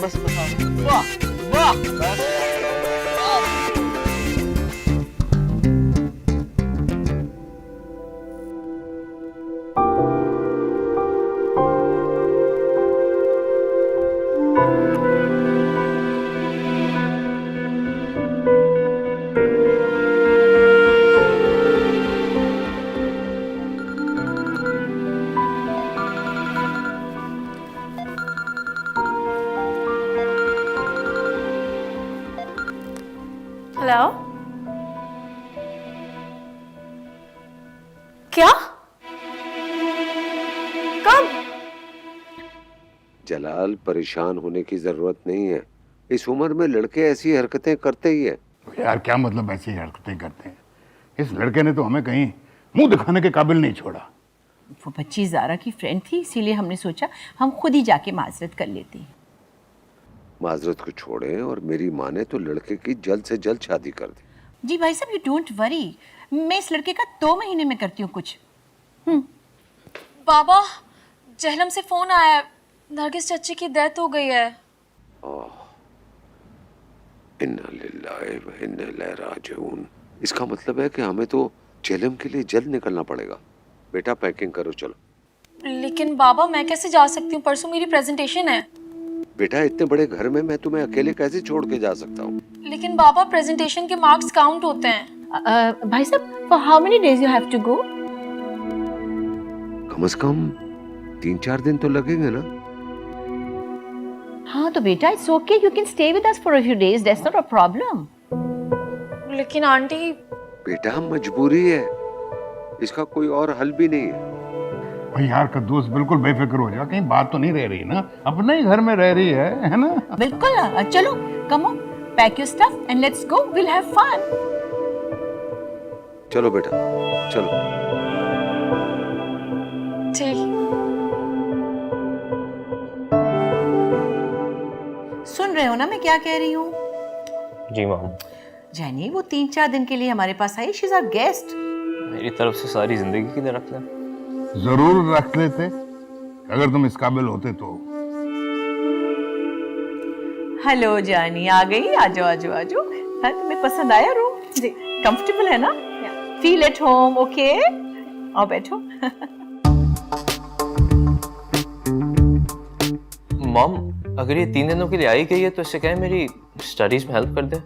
बस वाह वाह बस। हेलो, क्या? कब? जलाल, परेशान होने की जरूरत नहीं है। इस उम्र में लड़के ऐसी हरकतें करते ही है। यार क्या मतलब ऐसी हरकतें करते हैं? इस लड़के ने तो हमें कहीं मुंह दिखाने के काबिल नहीं छोड़ा। वो बच्ची जारा की फ्रेंड थी, इसीलिए हमने सोचा हम खुद ही जाके माजरत कर लेते हैं। माजरत को छोड़े, और मेरी माँ ने तो लड़के की जल्द से जल्द शादी कर दी। जी भाई साहब, यू डोंट वरी, मैं इस लड़के का 2 महीने में करती हूँ कुछ। बाबा, जहलम से फोन आया है, नरगिस चाची की डेथ हो गई है। इन्ना लिल्लाहि व इन्ना इलैहि राजिऊन। इसका मतलब है कि हमें तो जेलम के लिए जल्द निकलना पड़ेगा। बेटा पैकिंग करो, चलो। लेकिन बाबा मैं कैसे जा सकती हूँ, परसों मेरी प्रेजेंटेशन है। बेटा इतने बड़े घर में मैं तुम्हें अकेले कैसे छोड़ के जा सकता हूँ? लेकिन बाबा प्रेजेंटेशन के मार्क्स काउंट होते हैं। भाई साहब, for how many days you have to go? कम से कम 3-4 दिन तो लगेंगे ना? हाँ तो बेटा it's okay, you can stay with us for a few days, that's not a problem. लेकिन आंटी बेटा मजबूरी है, इसका कोई और हल भी नहीं है। भाई यार का दोस्त बिल्कुल बेफिक्र हो जा, कहीं बात तो नहीं रह रही ना, अपने ही घर में रह रही है ना? बिल्कुल, चलो come on, pack your stuff and let's go, will have fun. चलो बेटा चलो। ठीक। सुन रहे हो ना मैं क्या कह रही हूँ? जी मॉम। जैनी वो 3-4 दिन के लिए हमारे पास आई, शी इज आवर गेस्ट। मेरी तरफ से सारी जिंदगी के लिए रख लें। जरूर रख लेते अगर तुम इस काबिल होते तो। हेलो जानी, आ गई? आजो आजो आजो। हाँ, तुम्हें पसंद आया रूम? जी। कंफर्टेबल है ना? Feel at home, okay? आओ बैठो। मॉम अगर ये 3 दिनों के लिए आई गई है तो इससे क्या है मेरी स्टडीज में हेल्प कर दे।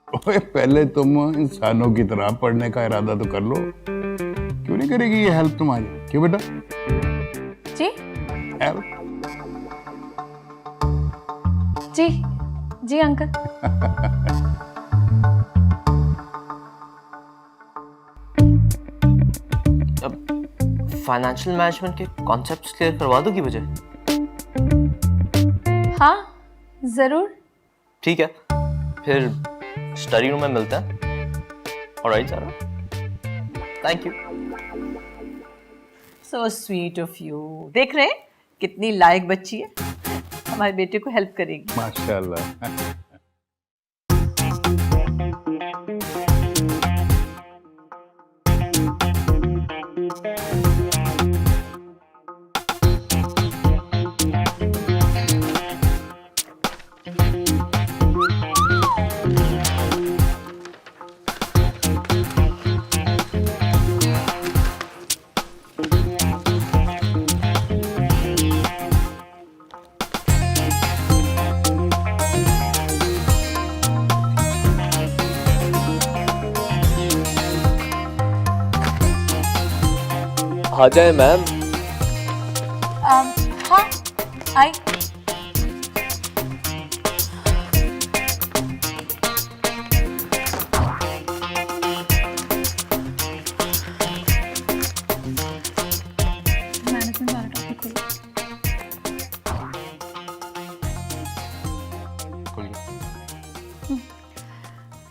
ओए पहले तुम इंसानों की तरह पढ़ने का इरादा तो कर लो, क्यों नहीं करेगी ये हेल्प तुम्हारी? क्यों बेटा? जी हेल्प? जी जी अंकल। फाइनेंशियल मैनेजमेंट के कॉन्सेप्ट्स क्लियर करवा दोगी मुझे? हाँ जरूर। ठीक है फिर स्टडी रूम में मिलते हैं। ऑलराइट सारा, thank you. So sweet of you. देख रहे हैं कितनी लायक बच्ची है, हमारे बेटे को हेल्प करेगी। माशाल्लाह। आ जाए मैम। हाँ आई। मैनेजमेंट वाला टॉपिक खोलिए।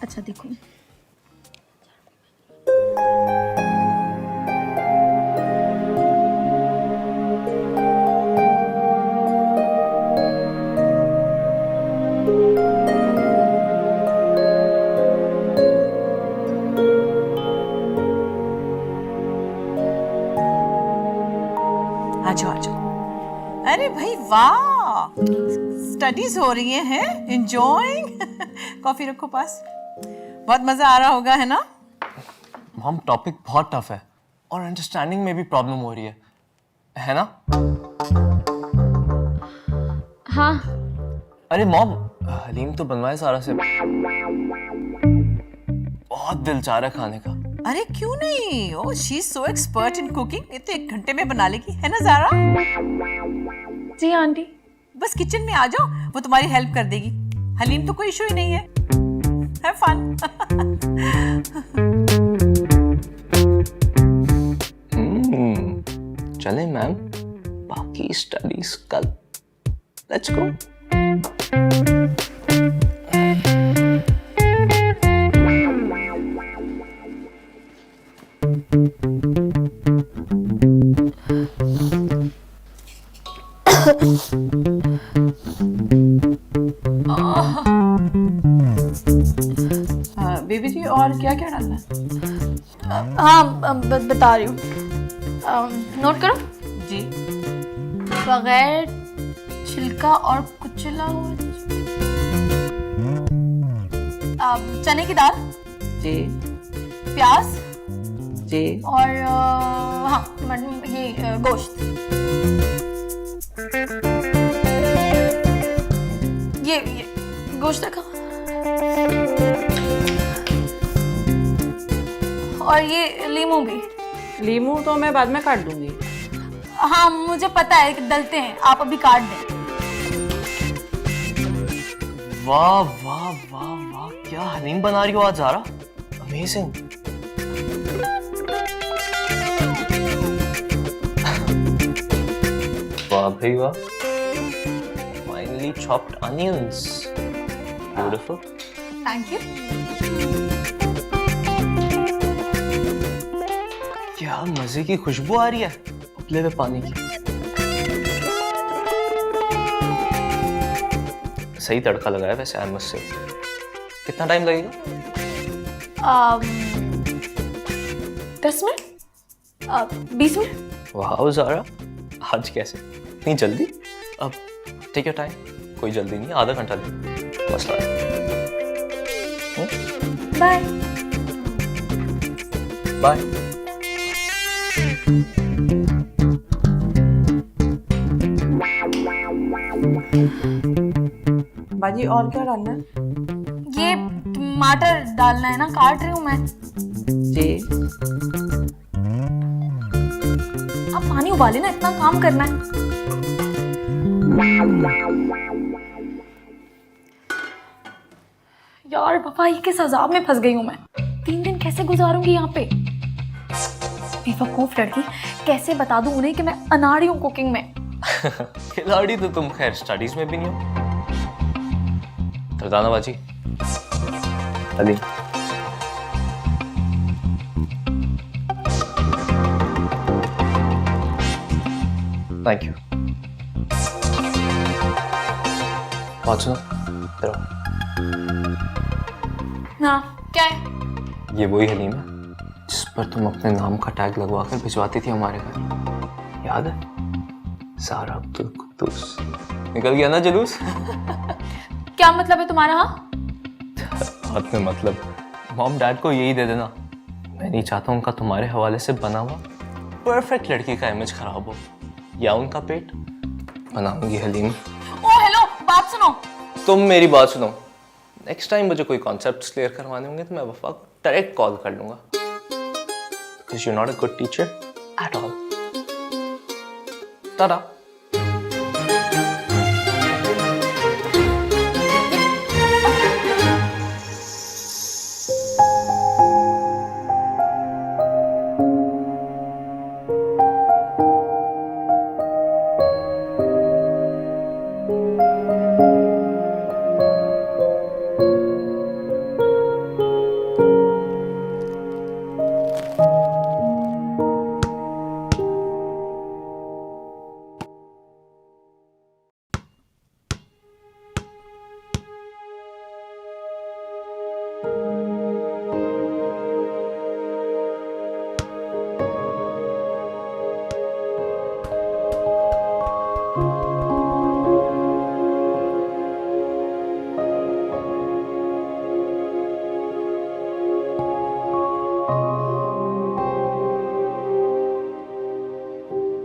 अच्छा देखो, आजो आजो। अरे भाई वाह, स्टडीज हो रही हैं, एंजॉयिंग। कॉफी रखो पास, बहुत मजा आ रहा होगा है ना? मॉम टॉपिक बहुत टफ है और अंडरस्टैंडिंग में भी प्रॉब्लम हो रही है ना? हाँ। अरे मॉम हलीम तो बनवाए सारा से, बहुत दिल चाह रहा है खाने का। अरे क्यों नहीं, oh she is so expert in cooking, ये तो 1 घंटे में बना लेगी, है ना ज़ारा? जी आंटी। बस किचन में आ जाओ, वो तुम्हारी हेल्प कर देगी। हलीम तो कोई इशू ही नहीं है। Have fun. चलें मैम, बाकी स्टडीज कल। Let's go. बेबी जी और क्या क्या डालना है? हाँ बता रही हूँ, नोट करो। जी। बगैर छिलका और कुचला हुआ चने की दाल। जी। प्याज। जी। और हाँ ये गोश्त। ये गोश्त रखा, और ये लीमू भी। लीमू तो मैं बाद में काट दूंगी। हाँ मुझे पता है कि डलते हैं, आप अभी काट दें। वाह वाह वाह वाह, क्या हलीम बना रही हो आज ज़ारा, अमेजिंग। वाह भाई वाह, finally chopped onions, beautiful. Thank you. क्या मजे की खुशबू आ रही है उबले हुए पानी की। सही तड़का लगाया वैसे, आई मस्ट से। कितना टाइम लगेगा? 10 मिनट, 20 मिनट। वाह ज़ारा, आज कैसे इतनी जल्दी? अब टेक योर टाइम, कोई जल्दी नहीं, आधा घंटा ले, मसला है। Bye bye. बाजी और क्या डालना है? ये टमाटर डालना है ना, काट रही हूँ मैं। जी। आप पानी उबाले ना, इतना काम करना है। यार पापा, ये किस अजाब में फंस गई हूँ मैं। 3 दिन कैसे गुजारूंगी यहाँ पे? बेवकूफ लड़की, कैसे बता दूं उन्हें कि मैं अनाड़ी हूँ कुकिंग में। खिलाड़ी तो तुम खैर स्टडीज में भी नहीं हो। फरदाना बाजी, अली थैंक यू। बात सुनो, इधर आओ। हाँ क्या है? ये वही हलीम है जिस पर तुम अपने नाम का टैग लगवा कर भिजवाती थी हमारे घर, याद है? ज़ारा अब्दुल कुद्दूस। निकल गया ना जुलूस? क्या मतलब है तुम्हारा? हाँ बात में मतलब, मॉम डैड को यही दे देना। मैं नहीं चाहता उनका तुम्हारे हवाले से बना हुआ परफेक्ट लड़की का इमेज खराब हो, या उनका पेट। बनाऊंगी हलीम। ओ हेलो, बात सुनो। तुम मेरी बात सुनो। नेक्स्ट टाइम मुझे कोई कॉन्सेप्ट्स क्लियर करवाने होंगे तो मैं वफा को डायरेक्ट कॉल कर लूंगा, because you are not a good teacher at all. Tata.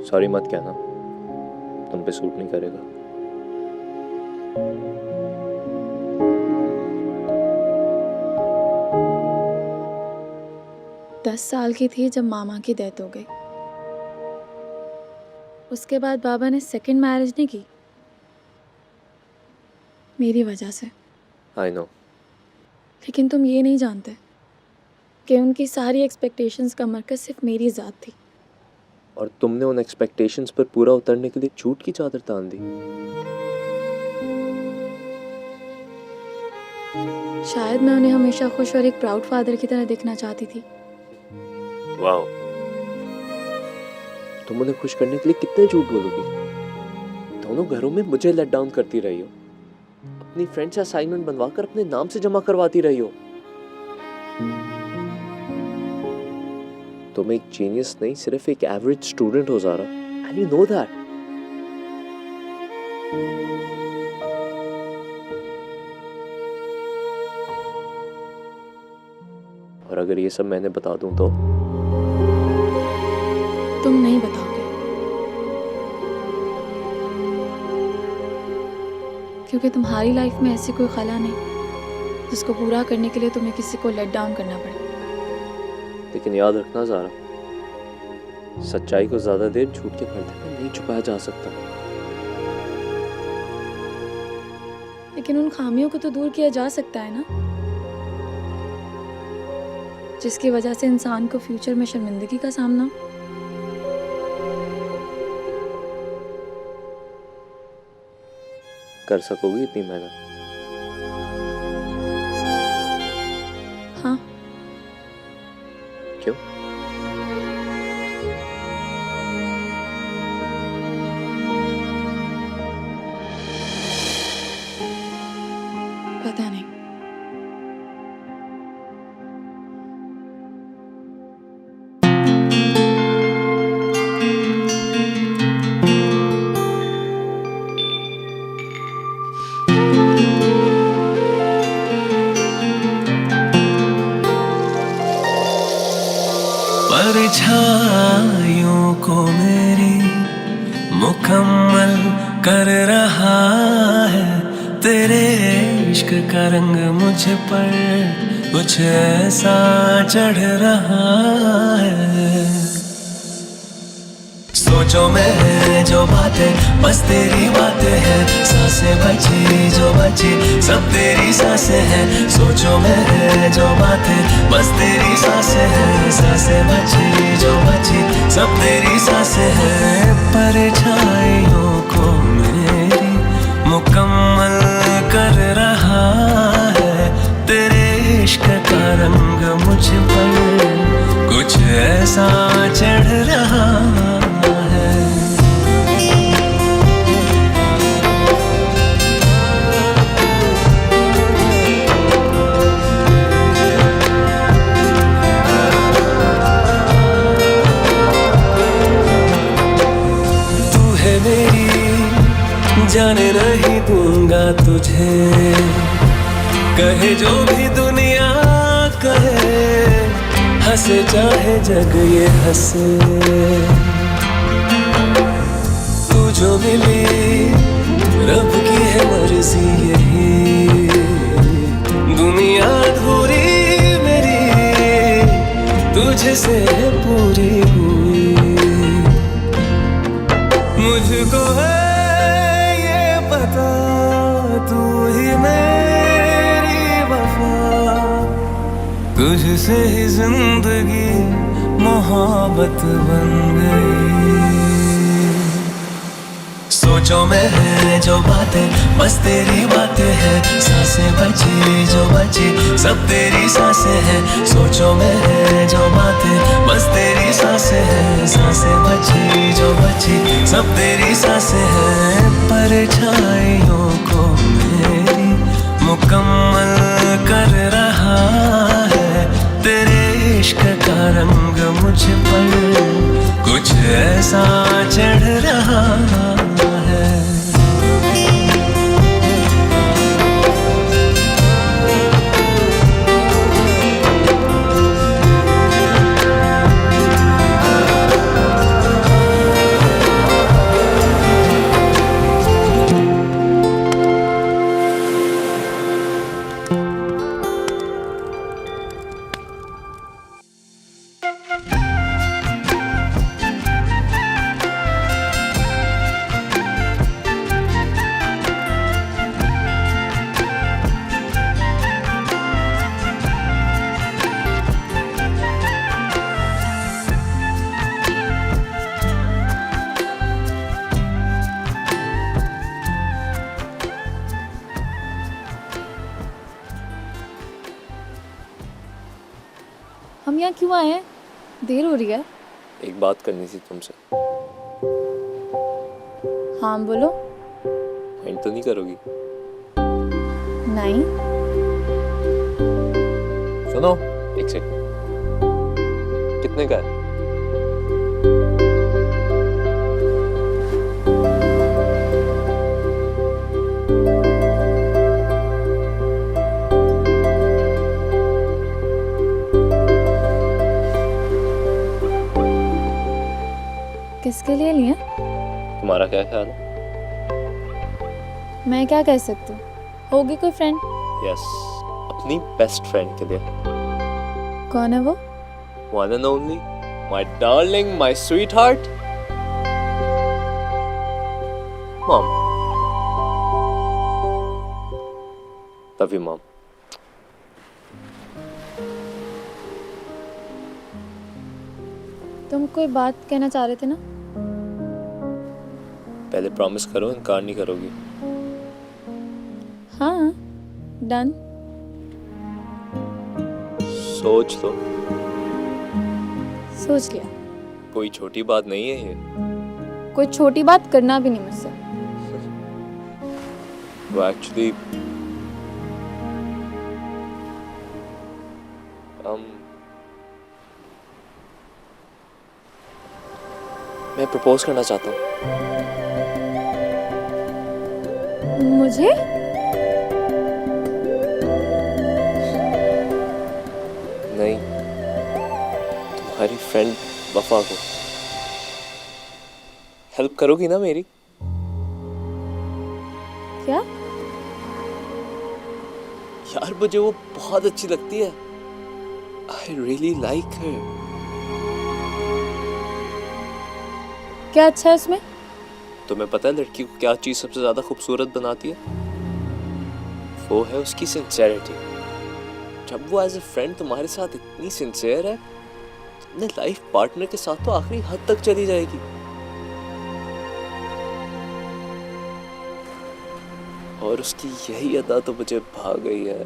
Sorry मत कहना, तुम पे सूट नहीं करेगा। 10 साल की थी जब मामा की डेथ हो गई। उसके बाद बाबा ने सेकंड मैरिज नहीं की, मेरी वजह से। I know. लेकिन तुम ये नहीं जानते कि उनकी सारी एक्सपेक्टेशंस का मरकज सिर्फ मेरी ज़ात थी। और तुमने उन एक्सपेक्टेशंस पर पूरा उतरने के लिए झूठ की चादर तान दी। शायद मैं उन्हें हमेशा खुश और एक प्राउड फादर की तरह देखना चाहती थी। वाओ, तुम उन्हें खुश करने के लिए कितने झूठ बोलोगी? दोनों घरों में मुझे लेट डाउन करती रही हो, अपनी फ्रेंड से असाइनमेंट बनवाकर अपने नाम से जमा करवाती रही हो। तुम एक जीनियस नहीं, सिर्फ एक एवरेज स्टूडेंट हो Zara, and you know that. और अगर ये सब मैंने बता दूं तो? तुम नहीं बताओगे, क्योंकि तुम्हारी लाइफ में ऐसी कोई खला नहीं जिसको पूरा करने के लिए तुम्हें किसी को लेट डाउन करना पड़े। लेकिन याद रखना ज़ारा, सच्चाई को ज्यादा देर झूठ के पर्दे में नहीं छुपाया जा सकता। लेकिन उन खामियों को तो दूर किया जा सकता है ना, जिसकी वजह से इंसान को फ्यूचर में शर्मिंदगी का सामना। कर सकोगी इतनी मेहनत? हाँ। क्यों? पता नहीं। परछाइयों को मेरी मुकम्मल कर रहा है तेरे इश्क का रंग मुझ पर कुछ ऐसा चढ़ रहा है। सोचो में जो बातें बस तेरी बातें हैं, सांसें बची जो बची सब तेरी सांसें हैं। सोचो में जो बातें बस तेरी सांसें हैं, सांसें बची जो बची सब तेरी सांसें हैं। परछाइयों को मेरी मुकम्मल कर रहा है तेरे इश्क का रंग मुझ पर कुछ ऐसा चढ़ रहा है। जाने नहीं दूंगा तुझे, कहे जो भी दुनिया कहे, हंसे चाहे जग ये हंसे। तू जो मिली रब की है मर्जी यही, दुनिया अधूरी मेरी तुझसे पूरी हुई। मुझको है पता तू ही मेरी वफा, तुझसे ही जिंदगी मोहब्बत बन गई। सोचो में जो बातें बस तेरी बातें हैं, सांसें बची जो बची सब तेरी सांसें हैं। सोचो में जो बातें बस तेरी सांसें हैं, सांसें बची जो बची सब तेरी सांसें हैं। परछाइयों को मेरी मुकम्मल कर रहा है तेरे इश्क का रंग मुझ पर कुछ ऐसा चढ़ रहा है। हम यहाँ क्यों आए हैं? देर हो रही है। एक बात करनी थी तुमसे। हाँ बोलो। माइंड तो नहीं करोगी? नहीं। सुनो एक सेकंड, कितने का है? किसके लिए लिया? तुम्हारा क्या ख्याल है? मैं क्या कह सकती हूँ, होगी कोई फ्रेंड। यस, अपनी बेस्ट फ्रेंड के लिए। कौन है वो? One and only My darling, my sweetheart. Mom. Love you, Mom. तुम कोई बात कहना चाह रहे थे ना? पहले प्रॉमिस करो इनकार नहीं करोगी। हाँ, डन। सोच लो। सोच लिया। कोई छोटी बात नहीं है ये। कोई छोटी बात करना भी नहीं मुझसे। वो एक्चुअली मैं प्रपोज करना चाहता हूँ। मुझे? नहीं, तुम्हारी फ्रेंड वफा को। हेल्प करोगी ना मेरी? क्या? यार मुझे वो बहुत अच्छी लगती है। I really like her. क्या अच्छा है उसमें? तुम्हें पता है लड़की को क्या चीज सबसे ज्यादा खूबसूरत बनाती है? वो है उसकी सिंसेरिटी। जब वो एज ए फ्रेंड तुम्हारे साथ इतनी सिंसियर है, अपने लाइफ पार्टनर के साथ तो आखिरी हद तक चली जाएगी। और उसकी यही अदा तो मुझे भा गई है।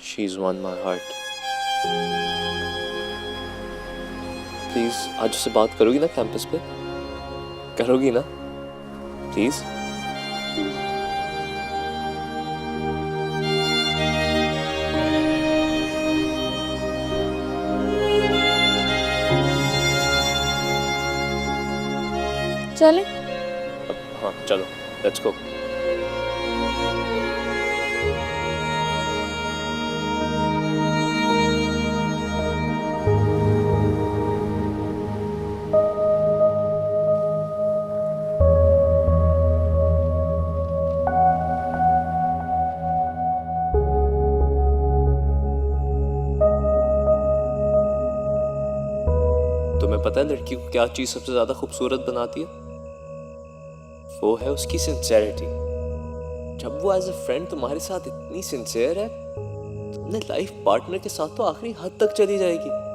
She's won my heart. Please आज उससे बात करोगी ना कैंपस पे? करोगी ना? प्लीज। चले? हाँ चलो, लेट्स गो। तुम्हें पता है लड़की को क्या चीज सबसे ज्यादा खूबसूरत बनाती है? वो है उसकी सिंसेरिटी। जब वो एज ए फ्रेंड तुम्हारे साथ इतनी सिंसियर है, तो अपने लाइफ पार्टनर के साथ तो आखिरी हद तक चली जाएगी।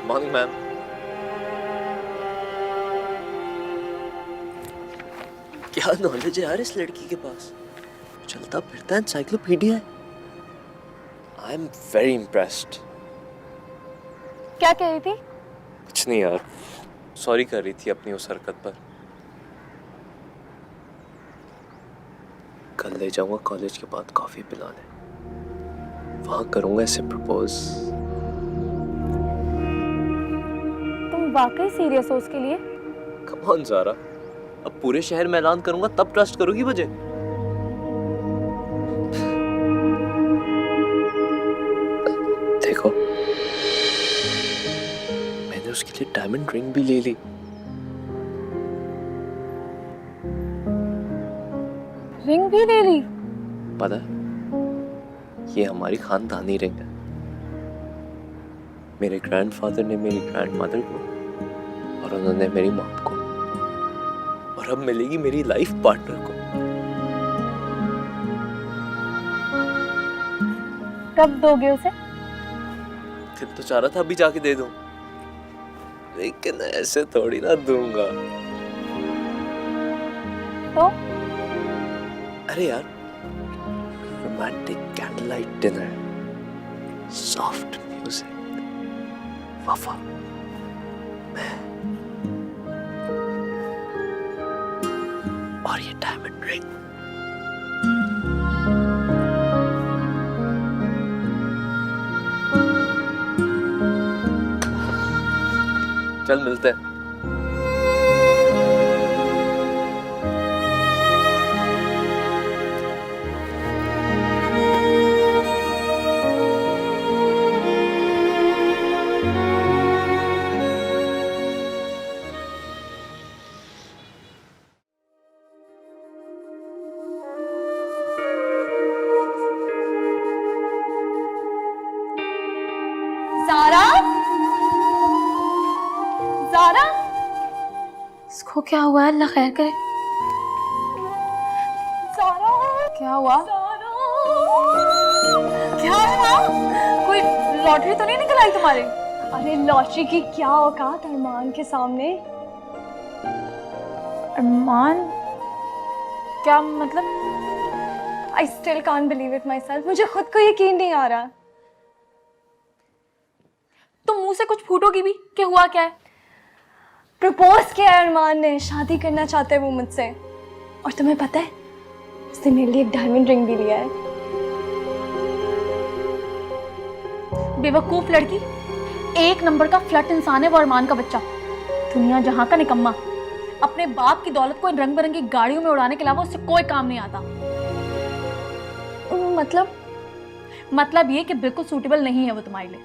Morning ma'am. क्या नॉलेज है यार इस लड़की के पास, चलता फिरता एनसाइक्लोपीडिया है। I am very impressed. क्या कह रही थी? कुछ नहीं यार, सॉरी कर रही थी अपनी उस हरकत पर। कल ले जाऊंगा कॉलेज के बाद कॉफी पिलाने, वहां करूंगा इसे प्रपोज। तुम वाकई सीरियस हो उसके लिए? कम ऑन ज़ारा, अब पूरे शहर में ऐलान करूंगा तब ट्रस्ट करोगी मुझे? देखो मैंने उसके लिए डायमंड रिंग भी ले ली। रिंग भी ले ली? पता है ये हमारी खानदानी रिंग है। मेरे ग्रैंडफादर ने मेरी ग्रैंडमदर को और उन्होंने मेरी मॉम को, और अब मिलेगी मेरी लाइफ पार्टनर को। कब दोगे उसे? दिल तो चाह रहा था अभी जाके दे दूं, लेकिन ऐसे थोड़ी ना दूंगा। तो? अरे यार, romantic candle light dinner, soft music, वफा, मैं और ये डायमंड रिंग। चल मिलते हैं। ज़ारा, ज़ारा, इसको क्या हुआ है? अल्लाह खैर करे। ज़ारा, क्या हुआ? क्या हुआ? कोई लॉटरी तो नहीं निकल आई तुम्हारे? अरे लॉटरी की क्या औकात अरमान के सामने। अरमान? क्या मतलब? I still can't believe it my self. मुझे खुद को यकीन नहीं आ रहा। तुम मुंह से कुछ फूटोगी भी कि हुआ क्या है? प्रपोज किया है अरमान ने, शादी करना चाहते हैं वो मुझसे। और तुम्हें पता है उसने मेरे लिए एक डायमंड रिंग भी लिया है। बेवकूफ लड़की, एक नंबर का फ्लर्ट इंसान है वो अरमान का बच्चा। दुनिया जहां का निकम्मा, अपने बाप की दौलत को इन रंग बिरंगी गाड़ियों में उड़ाने के अलावा उससे कोई काम नहीं आता। मतलब ये कि बिल्कुल सूटेबल नहीं है वो तुम्हारे लिए।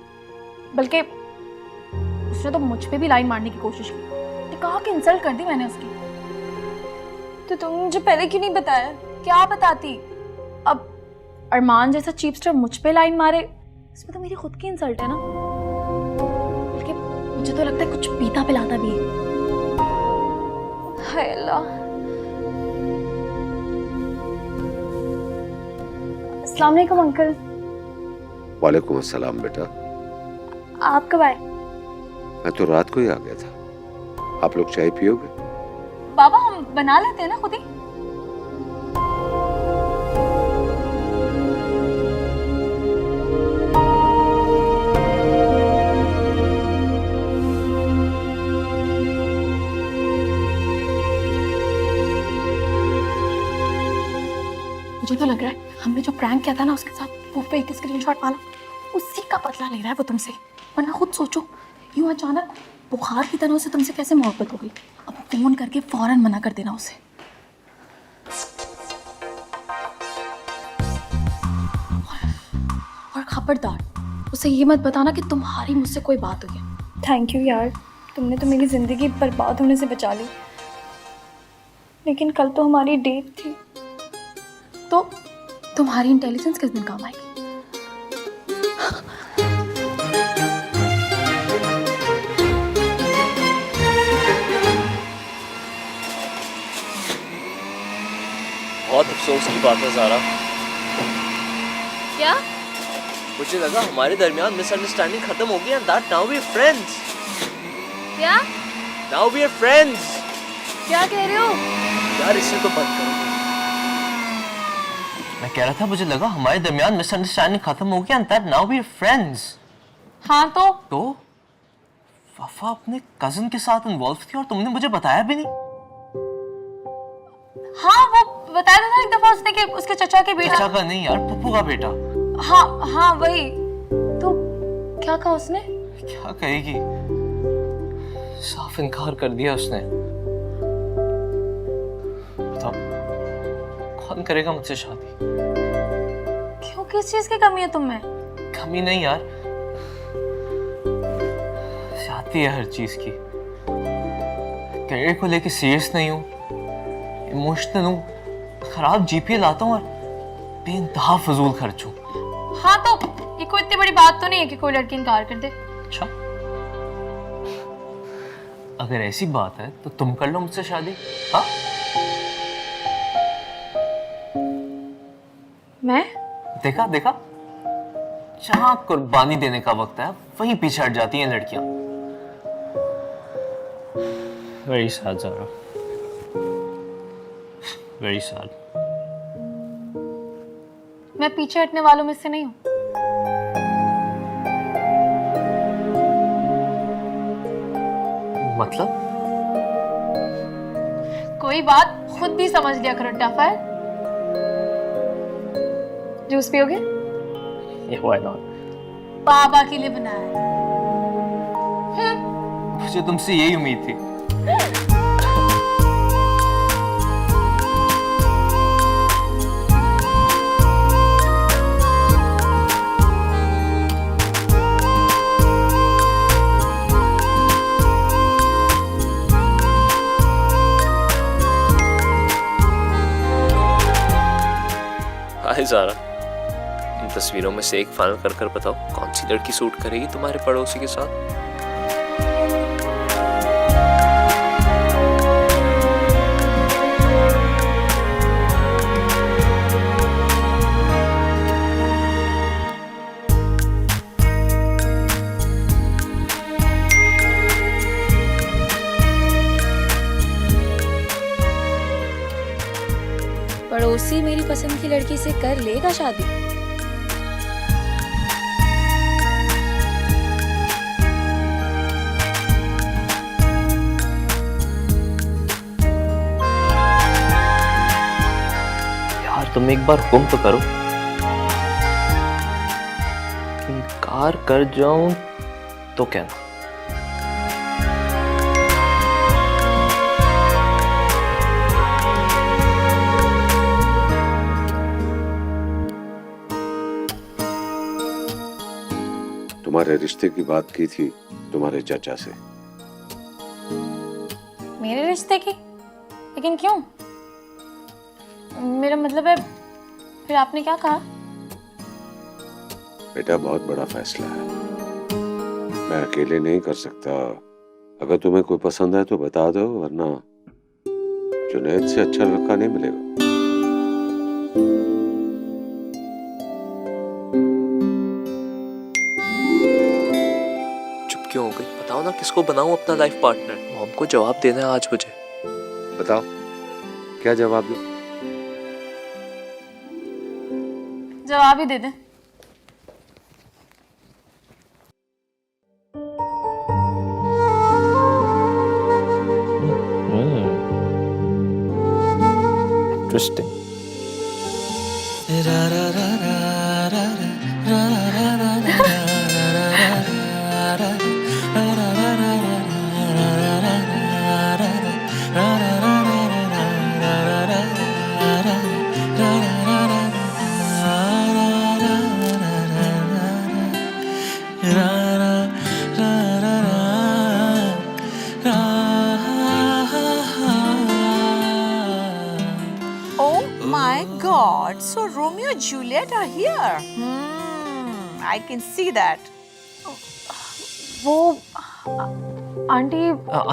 बल्कि उसने तो मुझ पे भी लाइन मारने की कोशिश की। तो कहा कि इंसल्ट कर दी मैंने उसकी। तो तुम मुझे पहले क्यों नहीं बताया? क्या बताती? अब अरमान जैसा चीपस्टर मुझ पे लाइन मारे, इसमें तो मेरी खुद की इंसल्ट है ना। बल्कि मुझे तो लगता है कुछ पीता पिलाता भी है। हाय अल्लाह। अस्सलाम वालेकुम अंकल। वालेकुम अस्सलाम बेटा। आप कब आए? मैं तो रात को ही आ गया था। आप लोग चाय पियोगे? बाबा हम बना लेते हैं ना खुद ही। मुझे तो लग रहा है हमने जो प्रैंक किया था ना उसके साथ वो फेक स्क्रीनशॉट वाला, उसी का बदला ले रहा है वो तुमसे। वरना खुद सोचो, यूं अचानक बुखार की तरह से तुमसे कैसे मोहब्बत हो गई। अब फोन करके फौरन मना कर देना उसे। और खबरदार उसे ये मत बताना कि तुम्हारी मुझसे कोई बात हुई है। थैंक यू यार, तुमने तो मेरी जिंदगी बर्बाद होने से बचा ली। लेकिन कल तो हमारी डेट थी। तो तुम्हारी इंटेलिजेंस किस दिन काम आएगी? बहुत अफसोस की बात है ज़ारा। क्या? मुझे लगा हमारे दरमियान मिसअंडरस्टैंडिंग खत्म हो गई, and that now we are friends. क्या? Now we are friends. क्या कह रहे हो? यार इसे तो बंद करो। मैं कह रहा था मुझे लगा हमारे दरमियान मिसअंडरस्टैंडिंग खत्म हो गई, and that now we are friends. हाँ तो वफा अपने कजिन के साथ इन्वॉल्व थी और तुमने मुझे बताया भी नहीं। हाँ वो बताया था ना एक दफा उसने कि उसके चचा के बेटा। चचा का नहीं यार, पप्पू का बेटा। हाँ वही। तो क्या कहा उसने? क्या कहेगी, साफ इनकार कर दिया उसने। बताओ कौन करेगा मुझसे शादी? क्यों, किस चीज की कमी है तुम में? कमी नहीं यार, शादी है हर चीज की। करियर को लेके सीरियस नहीं हूँ, इमोशनल हूँ, खराब जीपीए लाता हूँ और बेइंतहा फजूल खर्च हूँ। हाँ तो ये कोई इतनी बड़ी बात तो नहीं है कि कोई लड़की इनकार कर दे। अच्छा अगर ऐसी बात है तो तुम कर लो मुझसे शादी। हाँ मैं? देखा देखा, जहाँ कुर्बानी देने का वक्त है वहीं पीछे हट जाती हैं लड़कियां। Very sad Zara, very sad. मैं पीछे हटने वालों में से नहीं हूँ। मतलब? कोई बात खुद भी समझ लिया करो टफर। जूस पियोगे? Yeah, why not? बाबा के लिए बनाया है। मुझे तुमसे यही उम्मीद थी। हाय ज़ारा, इन तस्वीरों में से एक फाइनल कर कर बताओ कौन सी लड़की सूट करेगी तुम्हारे पड़ोसी के साथ। पड़ोसी मेरी पसंद की लड़की से कर लेगा शादी? यार तुम एक बार हुक्म तो करो। इनकार कर जाऊं तो कहना। तुम्हारे रिश्ते की बात की थी तुम्हारे चाचा से। मेरे रिश्ते की? लेकिन क्यों? मेरा मतलब है, फिर आपने क्या कहा? बेटा बहुत बड़ा फैसला है, मैं अकेले नहीं कर सकता। अगर तुम्हें कोई पसंद है तो बता दो, वरना जुनैद से अच्छा लड़का नहीं मिलेगा। क्यों हो गई? बताओ ना, किसको बनाऊं अपना लाइफ पार्टनर? मॉम को जवाब देना है आज मुझे। बताओ क्या जवाब दूं? जवाब ही दे दे। Interesting. My God, so Romeo and Juliet are here. I can see that. वो aunty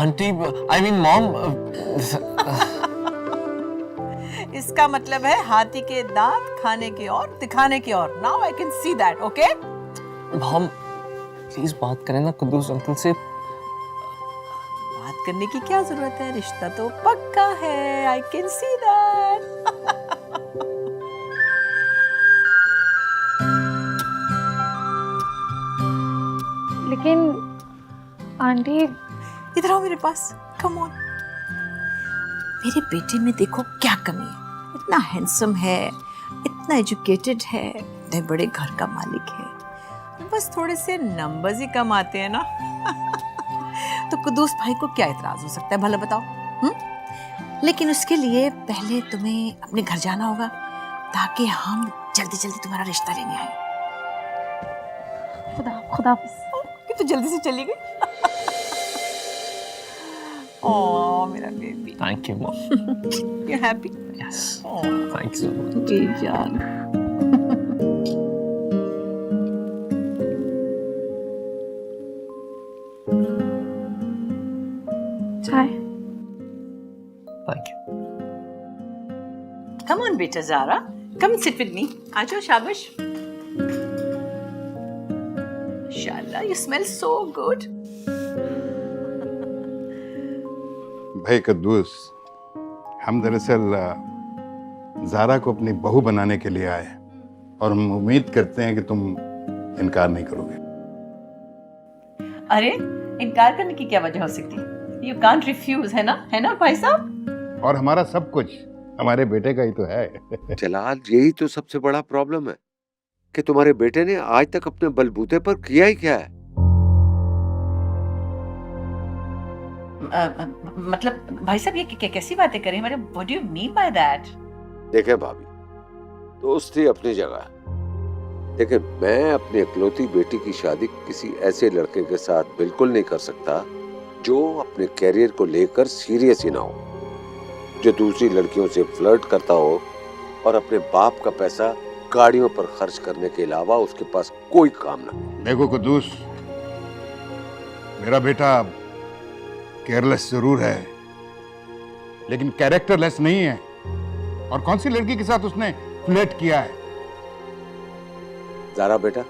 aunty, I mean mom. इसका मतलब है हाथी के दांत खाने की और दिखाने की और। Now I can see that, okay? Mom please बात करें ना कुद्दूस अंकल से। बात करने की क्या जरूरत है, रिश्ता तो पक्का है। I can see that. लेकिन आंटी इधर आओ मेरे पास, कम ऑन। मेरे बेटे में देखो क्या कमी है। इतना हैंडसम है, इतना एजुकेटेड है, इतने बड़े घर का मालिक है, बस थोड़े से नंबर्स ही कम आते हैं ना। तो कुद्दूस भाई को क्या इतराज हो सकता है, भला बताओ? लेकिन उसके लिए पहले तुम्हें अपने घर जाना होगा, ताकि हम जल्दी जल्दी तुम्हारा रिश्ता लेने आए। खुदा हाफिज़। तो जल्दी से चली गई। ओह मेरा baby. Thank you mom. You happy? Yes, thank you so much. जी जान। चाय? Thank you. कम ऑन बेटा Zara, come sit with me. आ जाओ, शाबाश। माशाल्लाह, you smell so good. भाई कद्दूस, हम दरअसल ज़ारा को अपनी बहू बनाने के लिए आए और हम उम्मीद करते हैं कि तुम इनकार नहीं करोगे। अरे इनकार करने की क्या वजह हो सकती है? You can't refuse, है ना भाई साहब? और हमारा सब कुछ हमारे बेटे का ही तो है। जलाल, यही तो सबसे बड़ा प्रॉब्लम है कि तुम्हारे बेटे ने आज तक अपने बलबूते पर किया ही क्या है। मतलब भाई साहब ये कैसी बातें करें? मतलब what do you mean by that? देखें भाभी, दोस्ती अपनी जगह है। देखिए, मैं अपनी इकलौती बेटी की शादी किसी ऐसे लड़के के साथ बिल्कुल नहीं कर सकता जो अपने कैरियर को लेकर सीरियस ही ना हो, जो दूसरी लड़कियों से फ्लर्ट करता हो और अपने बाप का पैसा गाड़ियों पर खर्च करने के अलावा उसके पास कोई काम ना हो। देखो कुद्दूस, मेरा बेटा केयरलेस जरूर है, लेकिन कैरेक्टरलेस नहीं है। और कौन सी लड़की के साथ उसने फ्लर्ट किया है? ज़ारा बेटा,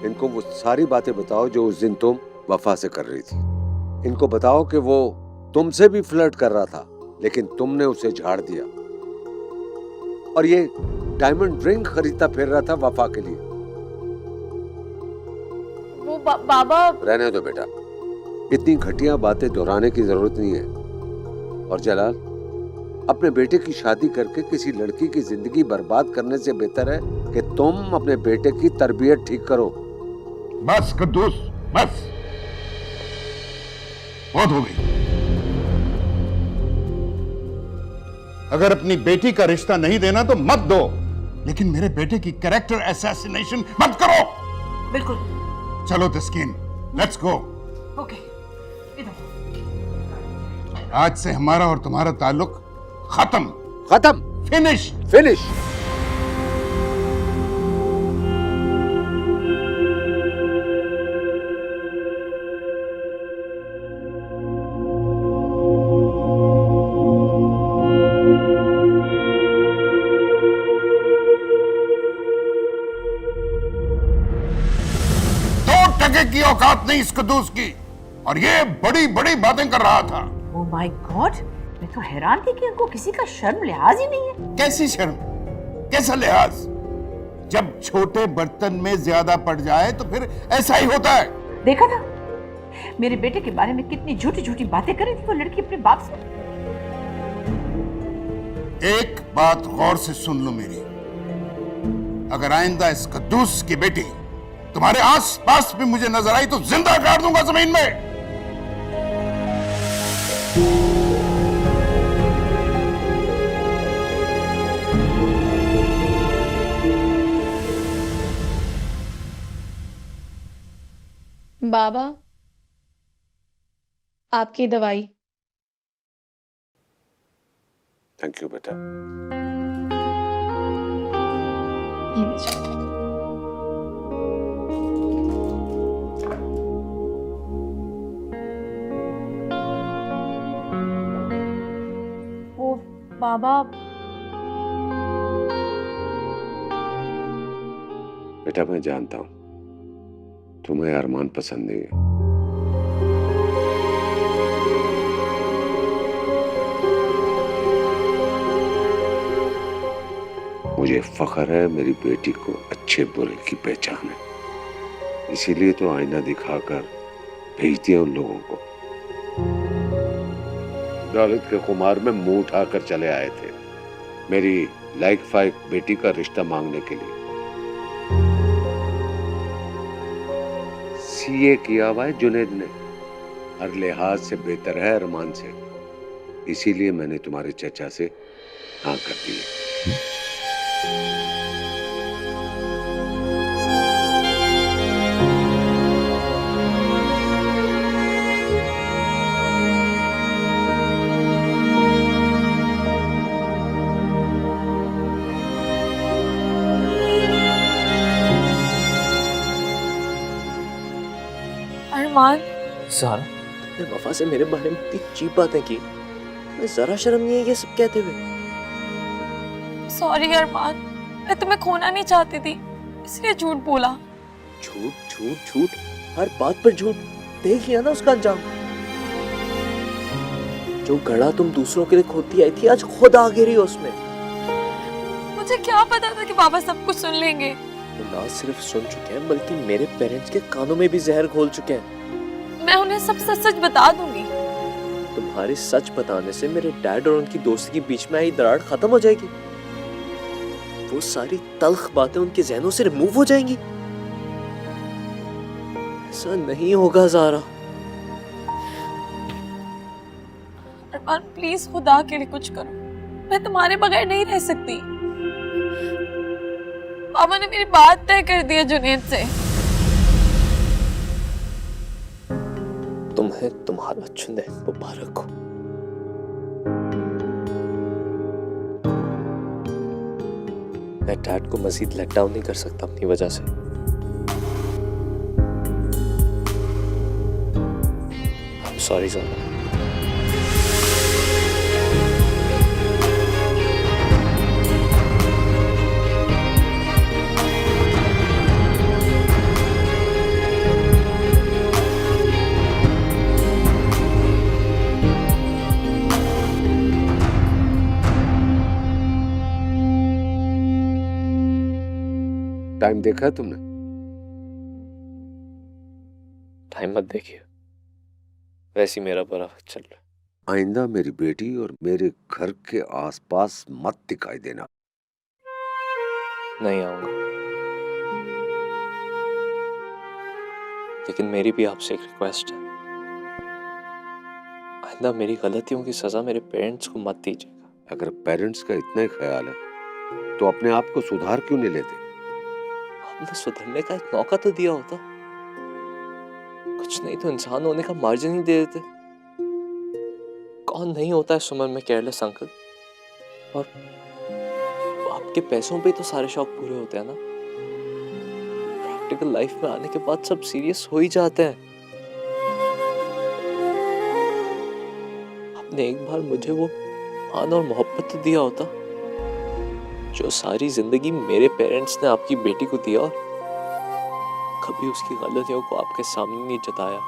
इनको वो सारी बातें बताओ जो उस दिन तुम वफा से कर रही थी। इनको बताओ कि वो तुमसे भी फ्लर्ट कर रहा था, लेकिन तुमने उसे झाड़ दिया और ये डायमंड रिंग खरीदता फिर रहा था वफा के लिए। वो बाबा। रहने दो बेटा, इतनी घटिया बातें दोहराने की जरूरत नहीं है। और जलाल, अपने बेटे की शादी करके किसी लड़की की जिंदगी बर्बाद करने से बेहतर है कि तुम अपने बेटे की तरबियत ठीक करो। बस कुद्दूस, बस बहुत हो गई। अगर अपनी बेटी का रिश्ता नहीं देना तो मत दो, लेकिन मेरे बेटे की कैरेक्टर असैसिनेशन मत करो। बिल्कुल। चलो तस्कीन, लेट्स गो। ओके, इधर। आज से हमारा और तुम्हारा ताल्लुक खत्म। खत्म, फिनिश, फिनिश। की औकात नहीं इस कुद्दूस की, और ये बड़ी बड़ी बातें कर रहा था। ओह माय गॉड, मैं तो हैरान थी कि इनको किसी का शर्म लिहाज ही नहीं है। कैसी शर्म, कैसा लिहाज? जब छोटे बर्तन में ज्यादा पड़ जाए तो फिर ऐसा ही होता है। देखा था मेरे बेटे के बारे में कितनी झूठी झूठी बातें कर रही थी वो लड़की अपने बाप से। एक बात गौर से सुन लो मेरी, अगर आइंदा इस कुद्दूस की बेटी तुम्हारे आस पास भी मुझे नजर आई तो जिंदा गाड़ दूंगा जमीन में। बाबा, आपकी दवाई। थैंक यू बेटा। ये लीजिए। बाबा, बेटा मैं जानता हूं तुम्हें अरमान पसंद नहीं है, मुझे फख्र है मेरी बेटी को अच्छे बुरे की पहचान है, इसीलिए तो आईना दिखाकर भेज दिया उन लोगों को। दौलत के खुमार में मुंह उठाकर चले आए थे मेरी लाइक फाइक बेटी का रिश्ता मांगने के लिए। सीए किया हुआ है जुनैद ने, हर लिहाज से बेहतर है अरमान से, इसीलिए मैंने तुम्हारे चचा से हाँ कर दी है। ज़ारा, तुमने वफा से मेरे बारे में इतनी चीप बातें की, मैं जरा शर्म नहीं है ये सब कहते हुए। सॉरी अरमान, मैं तुम्हें खोना नहीं चाहती थी, इसलिए झूठ बोला। झूठ झूठ झूठ, हर बात पर झूठ। देख लिया ना उसका अंजाम। जो घड़ा तुम दूसरों के लिए खोदती आई थी, आज खुद आ गिरी उसमें। मुझे क्या पता था कि बाबा सब कुछ सुन लेंगे। वो ना सिर्फ सुन चुके हैं बल्कि मेरे पेरेंट्स के कानों में भी जहर घोल चुके हैं। मैं उन्हें सब सच सच बता दूंगी। तुम्हारे सच बताने से मेरे डैड और उनकी दोस्ती के बीच में आई दरार खत्म हो जाएगी। वो सारी तल्ख बातें उनके जहनों से रिमूव हो जाएंगी। ऐसा नहीं होगा ज़ारा। प्लीज खुदा के लिए कुछ करो, मैं तुम्हारे बगैर नहीं रह सकती। पापा ने मेरी बात तय कर दी है जुनैद से। तुम्हें तुम्हारा जुनैद मुबारक हो। मैं डैड को मजीद लेट डाउन नहीं कर सकता अपनी वजह से। I'm sorry ज़रा। टाइम देखा है तुमने? टाइम मत देखिए, वैसे ही मेरा बुरा वक्त चल रहा है। आइंदा मेरी बेटी और मेरे घर के आसपास मत दिखाई देना। नहीं आऊंगा, लेकिन मेरी भी आपसे एक रिक्वेस्ट है, आइंदा मेरी गलतियों की सजा मेरे पेरेंट्स को मत दीजिएगा। अगर पेरेंट्स का इतना ही ख्याल है तो अपने आप को सुधार क्यों नहीं लेते? आपने सुधरने का एक मौका तो दिया होता, कुछ नहीं तो इंसान होने का मार्जिन ही दे देते। कौन नहीं होता है इस उम्र में केयरलेस अंकल, और आपके पैसों पे तो सारे शौक पूरे होते हैं ना। प्रैक्टिकल लाइफ में आने के बाद सब सीरियस हो ही जाते हैं। आपने एक बार मुझे वो मान और मोहब्बत तो दिया होता जो सारी जिंदगी मेरे पेरेंट्स ने आपकी बेटी को दिया, और कभी उसकी गलतियों को आपके सामने नहीं जताया।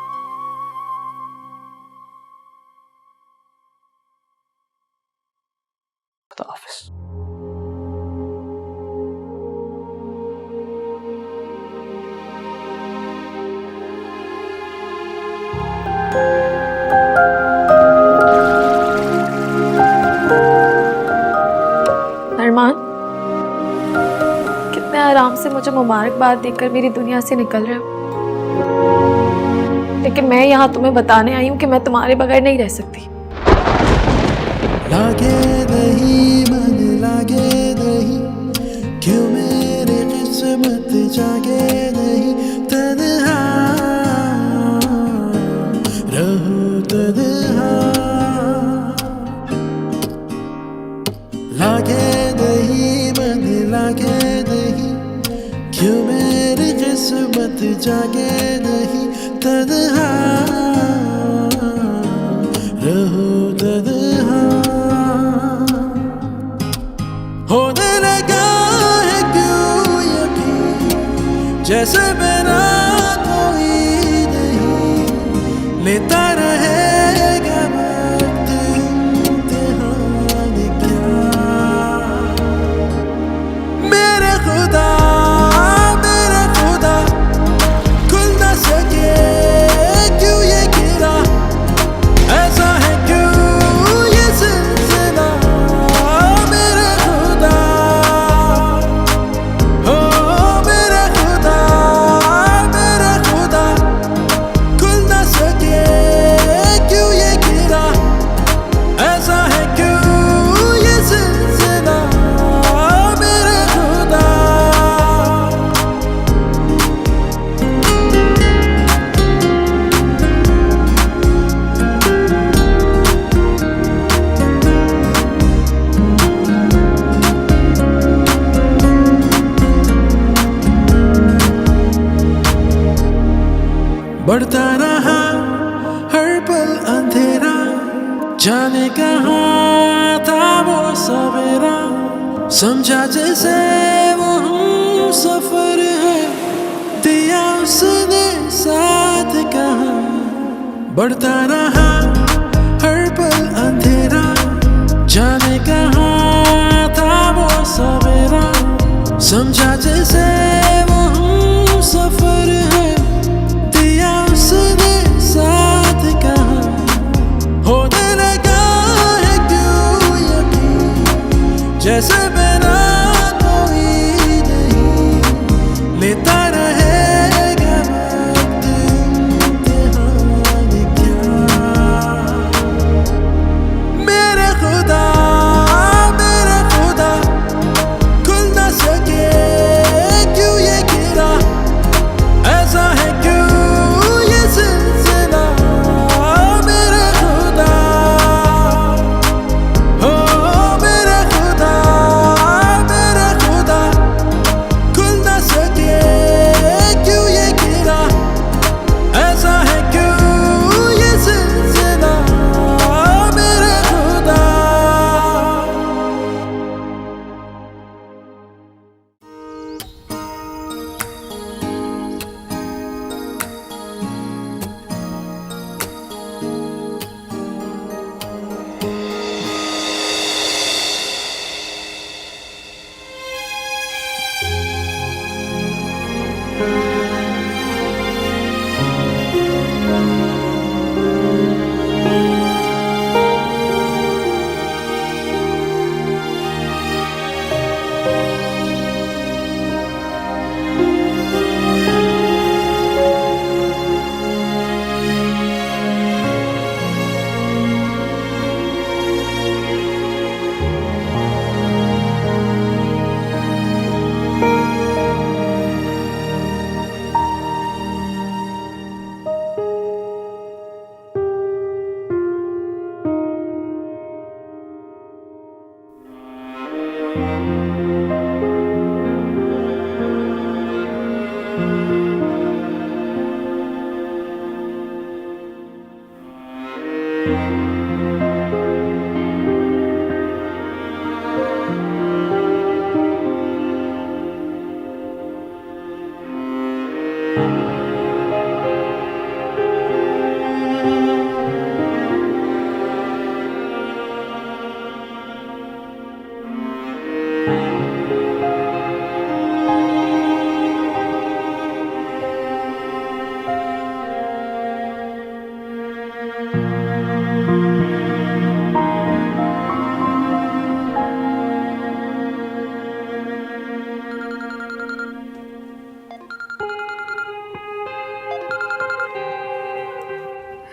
खुदा हाफिज़। अरमान, कितने आराम से मुझे मुबारकबाद देकर मेरी दुनिया से निकल रहे हो, लेकिन मैं यहाँ तुम्हें बताने आई हूँ कि मैं तुम्हारे बगैर नहीं रह सकती। लागे नहीं मन लागे नहीं, क्यों मेरी किस्मत जागे नहीं, तन्हा रहूं तन्हा। लागे नहीं मन लागे नहीं, क्यों मेरी किस्मत जागे नहीं, तन्हा रहूं तन्हा। होने लगा है क्यों यकीन, जैसे मेरा कोई नहीं, लेता रहेगा वक्त इम्तिहान क्या। मेरे खुदा खुल न सके क्यों ये गिरा, ऐसा है क्यों ये सिलसिला। मेरे खुदा हो, मेरे खुदा खुल न सके क्यों ये गिरा, ऐसा है क्यों ये सिलसिला। मेरे खुदा बढ़ता रहा हर पल अंधेरा, जाने कहाँ था वो सवेरा, समझा जैसे वो हम सफर है, दिया उसने साथ कहाँ। बढ़ता रहा हर पल अंधेरा, जाने कहाँ था वो सवेरा, समझा जैसे वो हम सफर है, दिया उसने साथ कहाँ। होने लगा है क्यों यकीन, जैसे मेरा कोई नहीं, लेता रहेगा वक्त इम्तिहान क्या।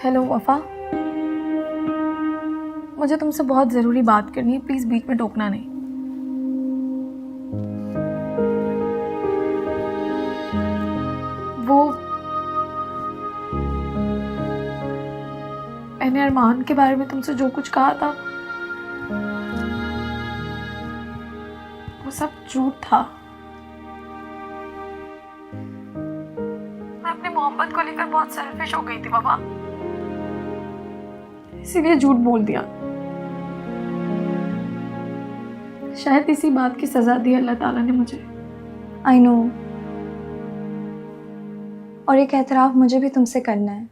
हेलो वफा, मुझे तुमसे बहुत ज़रूरी बात करनी है, प्लीज़ बीच में टोकना नहीं। वो मैंने अरमान के बारे में तुमसे जो कुछ कहा था वो सब झूठ था। मैं अपनी मोहब्बत को लेकर बहुत सेल्फिश हो गई थी बाबा, इसीलिए झूठ बोल दिया। शायद इसी बात की सजा दी अल्लाह ताला ने मुझे। आई नो, और एक एतराफ़ मुझे भी तुमसे करना है।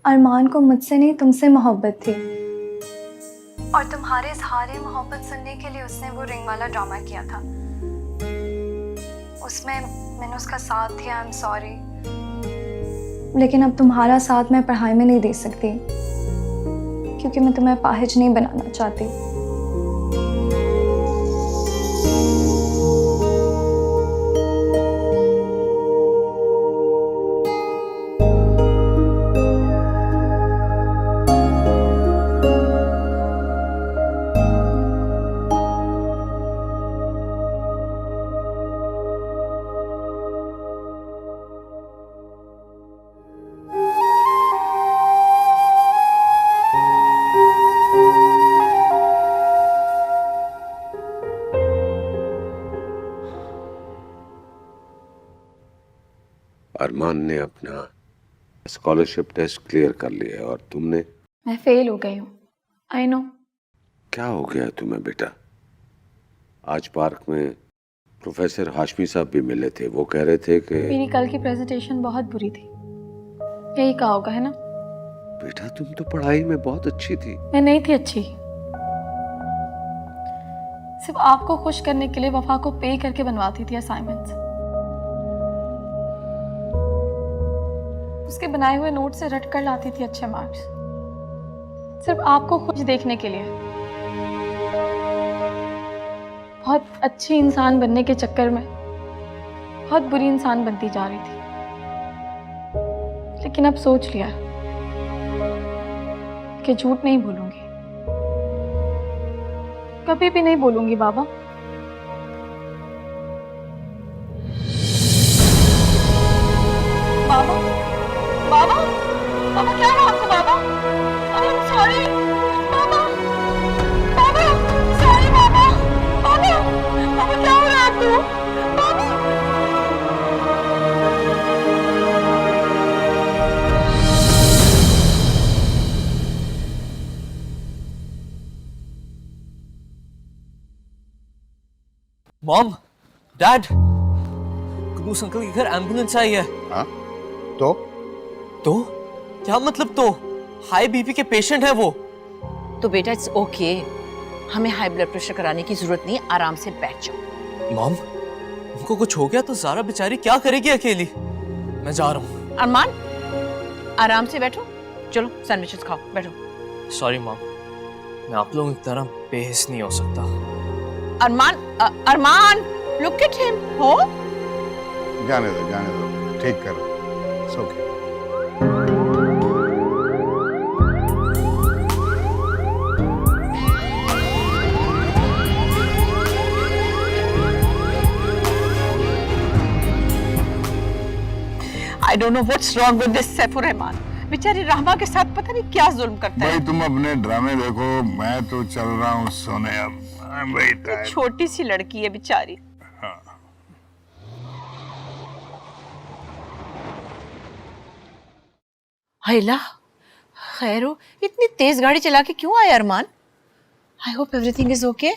अरमान को मुझसे नहीं तुमसे मोहब्बत थी, और तुम्हारे इज़हारे मोहब्बत सुनने के लिए उसने वो रिंग वाला ड्रामा किया था। उसमें मैंने उसका साथ दिया, आई एम सॉरी, लेकिन अब तुम्हारा साथ मैं पढ़ाई में नहीं दे सकती क्योंकि मैं तुम्हें अपाहिज नहीं बनाना चाहती। अरमान ने अपना स्कॉलरशिप टेस्ट क्लियर कर लिया है और तुमने? मैं फेल हो गई हूँ। I know. क्या हो गया तुम्हें बेटा? आज पार्क में प्रोफेसर हाशमी साहब भी मिले थे, वो कह रहे थे कि मेरी कल की प्रेजेंटेशन बहुत बुरी थी, यही कहा होगा, है ना? बेटा तुम तो पढ़ाई में बहुत अच्छी थी। मैं नहीं थी अच्छी, सिर्फ आपको खुश करने के लिए वफा को पे करके बनवाती थी असाइनमेंट्स। उसके बनाए हुए नोट से रट कर लाती थी अच्छे मार्क्स, सिर्फ आपको खुश देखने के लिए। बहुत अच्छी इंसान बनने के चक्कर में बहुत बुरी इंसान बनती जा रही थी, लेकिन अब सोच लिया कि झूठ नहीं बोलूंगी, कभी भी नहीं बोलूंगी बाबा। बाबा, बाबा, बाबा क्या हुआ आपको बाबा? I'm sorry, Baba, Baba, sorry बाबा, बाबा, बाबा क्या हो रहा है आपको? बाबा। मॉम, डैड, कुदूस अंकल के घर एम्बुलेंस आई है। हाँ? तो क्या मतलब? तो हाई बीपी के पेशेंट है वो। तो बेटा इट्स ओके, हमें हाई ब्लड प्रेशर कराने की जरूरत नहीं, आराम से बैठ जाओ। मॉम, उनको कुछ हो गया तो ज़ारा बेचारी क्या करेगी अकेली? मैं जा रहा हूँ। अरमान, आराम से बैठो, चलो सैंडविचेस खाओ, बैठो। सॉरी मॉम, मैं आप लोगों की तरह बेहिस नहीं हो सकता। अरमान, अरमान, लुक एट हिम। हो जाने दो, ठीक करो, it's okay. I don't know what's wrong with this Saifur Rahman. बेचारी रहमा के साथ पता नहीं क्या जुल्म करता है। भाई तुम अपने ड्रामे देखो, मैं तो चल रहा हूँ सोने। अब भाई छोटी सी लड़की है बेचारी। हाँ। हैला, खैर हो, इतनी तेज गाड़ी चला के क्यों आया Armaan? I hope everything is okay.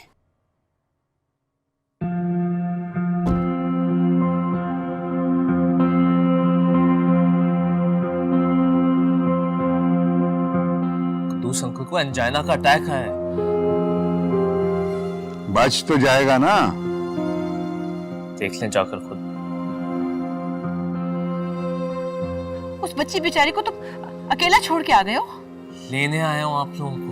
Quddus uncle को एंजाइना का अटैक है। बच तो जाएगा ना? देख लें जाकर खुद। उस बच्ची बेचारी को तो अकेला छोड़ के आ गए हो। लेने आया हूं आप लोगों को।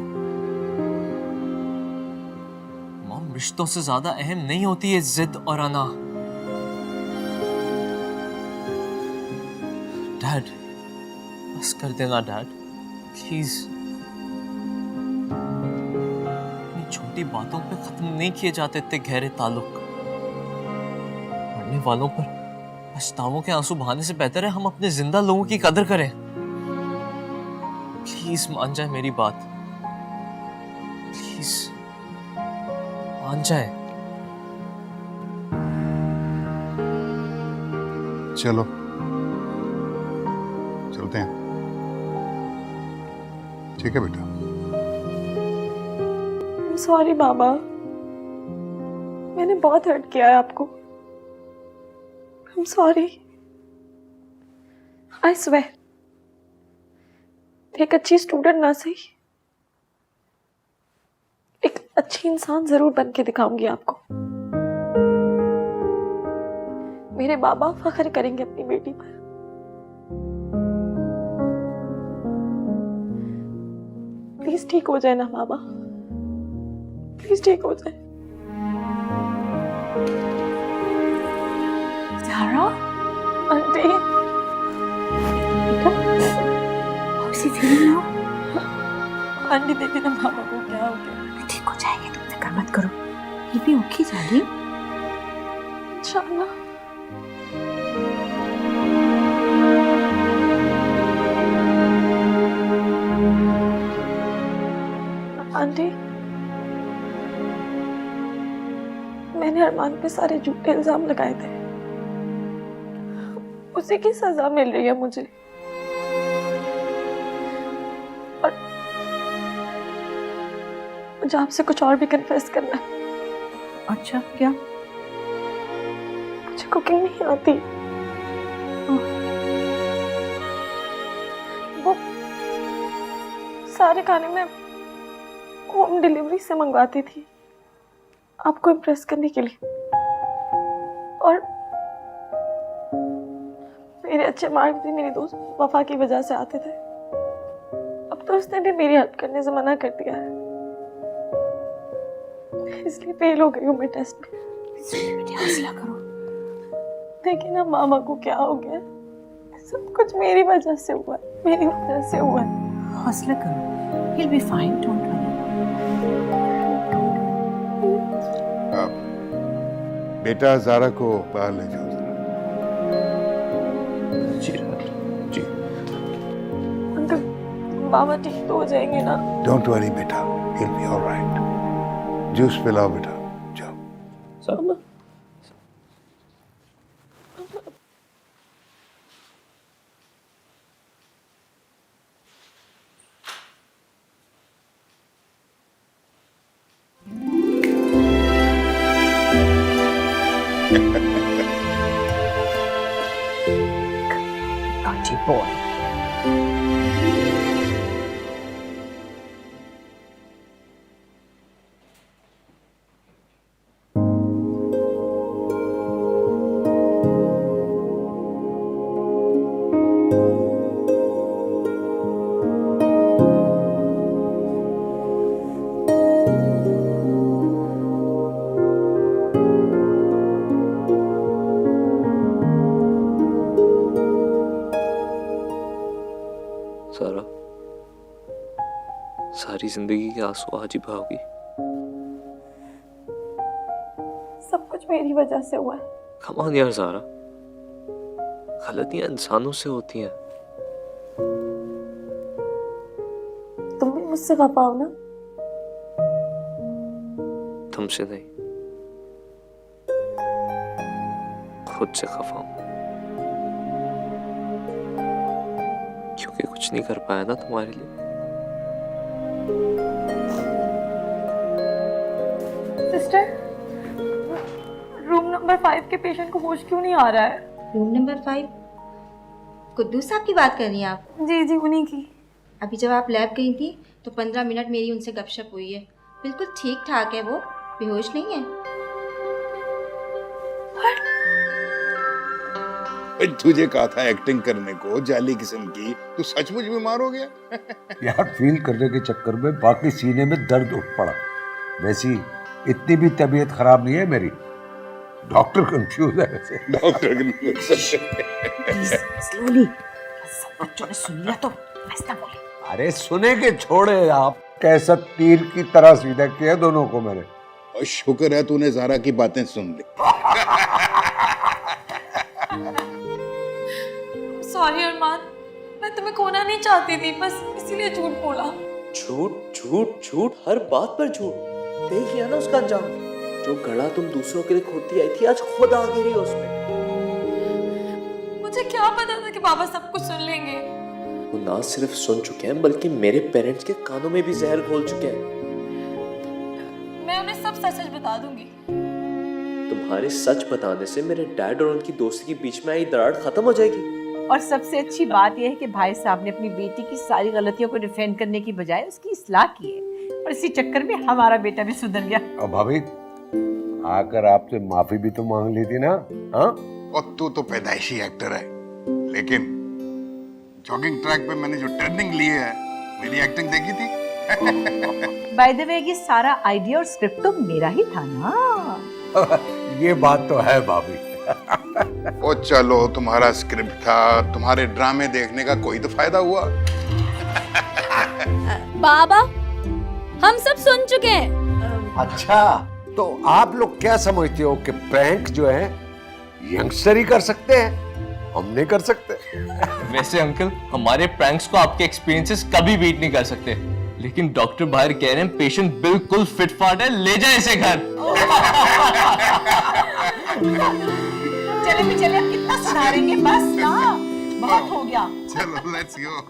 मॉम, रिश्तों से ज्यादा अहम नहीं होती है जिद और अना। डैड, बस कर देना डैड, प्लीज। इतनी छोटी बातों पे खत्म नहीं किए जाते इतने गहरे ताल्लुक। मरने वालों पर पछतावों के आंसू बहाने से बेहतर है हम अपने जिंदा लोगों की कदर करें। प्लीज मान जाए मेरी बात, प्लीज मान जाए। चलो चलते हैं, ठीक है बेटा। सॉरी बाबा, मैंने बहुत हर्ट किया है आपको। I'm sorry. I swear. एक अच्छी स्टूडेंट ना सही, एक अच्छी इंसान जरूर बन के दिखाऊंगी आपको। मेरे बाबा फख्र करेंगे अपनी बेटी पर। प्लीज ठीक हो जाए ना बाबा, प्लीज ठीक हो जाए। Zara, aunty, how is he feeling now? Aunty देखिए ना बाबा को क्या हो गया। ठीक हो जाएंगे, तुम फिक्र मत करो। ये भी ओके जालिम। इंशाल्लाह। आंटी, मैंने अरमान पे सारे झूठे इल्जाम लगाए थे, उसी की सजा मिल रही है मुझे। और मुझे आपसे कुछ और भी कन्फेस करना है। अच्छा, क्या? मुझे कुकिंग नहीं आती। वो सारे खाने में होम डिलीवरी से मंगवाती थी आपको इम्प्रेस करने के लिए, और मेरे अच्छे मार्क्स भी मेरी दोस्त वफा की वजह से आते थे। अब तो उसने भी मेरी हेल्प करने से मना कर दिया है, इसलिए फेल हो गई हूँ मैं टेस्ट में। हौसला करो। देखिए ना मामा को क्या हो गया, सब कुछ मेरी वजह से हुआ है, मेरी वजह से हुआ है। हौसला करो, he'll be fine, don't worry. बेटा ज़ारा को बाहर ले जाओ जरा। जी जी। अंकल, मामा ठीक तो हो जाएंगे ना? डोंट वरी बेटा, he'll be all right. Juice पिलाओ बेटा, जाओ। मामा, Naughty boy. सारा, सारी जिंदगी के आंसू आज ही बहाओगी? सब कुछ मेरी वजह से हुआ है। कम ऑन यार सारा, गलतियां इंसानों से होती हैं। तुम भी मुझसे खफा हो ना? तुमसे नहीं, खुद से खफा हूं, क्योंकि कुछ नहीं कर पाया ना तुम्हारे लिए। सिस्टर, रूम नंबर 5 के पेशेंट को होश क्यों नहीं आ रहा है? Room number 5? कुद्दूस साहब की बात कर रही हैं आप? जी जी, उन्हीं की। अभी जब आप लैब गई थी तो 15 मिनट मेरी उनसे गपशप हुई है। बिल्कुल ठीक ठाक है, वो बेहोश नहीं है। तुझे कहा था एक्टिंग करने को, जाली किस्म की, तू सचमुच बीमार हो गया। यार फील करने के चक्कर में बाकी सीने में दर्द उठ पड़ा। वैसी इतनी भी तबीयत खराब नहीं है मेरी। डॉक्टर कंफ्यूज है वैसे। डॉक्टर स्लोली, सब बच्चों ने सुन लिया तो वैसा बोले। अरे सुने के छोड़े आप, कैसा तीर की तरह सीधा किया दोनों को मैंने। और शुक्र है तूने ज़ारा की बातें सुन ली। सॉरी अरमान, मैं तुम्हें खोना नहीं चाहती थी, बस इसीलिए झूठ बोला। झूठ झूठ झूठ, हर बात पर झूठ। देख लिया ना उसका अंजाम। जो घड़ा तुम दूसरों के लिए खोदती आई थी, आज खुद आ गिरी उसमें। मुझे क्या पता था कि बाबा सब कुछ सुन लेंगे। वो ना सिर्फ सुन चुके हैं, बल्कि मेरे पेरेंट्स के कानों में भी जहर घोल चुके हैं। मैं उन्हें सब सच सच बता दूंगी। तुम्हारे सच बताने से मेरे डैड और उनकी दोस्ती के बीच में आई दरार खत्म हो जाएगी। और सबसे अच्छी बात यह है कि भाई साहब ने अपनी बेटी की सारी गलतियों को डिफेंड करने की बजाय उसकी इस्लाह की है, और इसी चक्कर में हमारा बेटा भी सुधर गया। और भाभी आकर आपसे माफी भी तो मांग ली थी ना। हाँ, और तू तो पैदाइशी एक्टर है, लेकिन जॉगिंग ट्रैक पे मैंने जो टर्निंग ली है, मेरी एक्टिंग देखी थी। बाय द वे ये सारा आइडिया और स्क्रिप्ट तो मेरा ही था ना। ये बात तो है भाभी। ओ चलो, तुम्हारा स्क्रिप्ट था, तुम्हारे ड्रामे देखने का कोई तो फायदा हुआ। बाबा, हम सब सुन चुके हैं। अच्छा, तो आप लोग क्या समझते हो कि प्रैंक जो है यंगस्टर ही कर सकते हैं, हम नहीं कर सकते? वैसे अंकल, हमारे प्रैंक्स को आपके एक्सपीरियंसेस कभी बीट नहीं कर सकते, लेकिन डॉक्टर बाहर कह रहे हैं पेशेंट बिल्कुल फिट फाट है, ले जाए इसे घर। चले भी चले, अब कितना सुना रहेंगे, बस ना, बहुत हो गया। चलो लेट्स गो।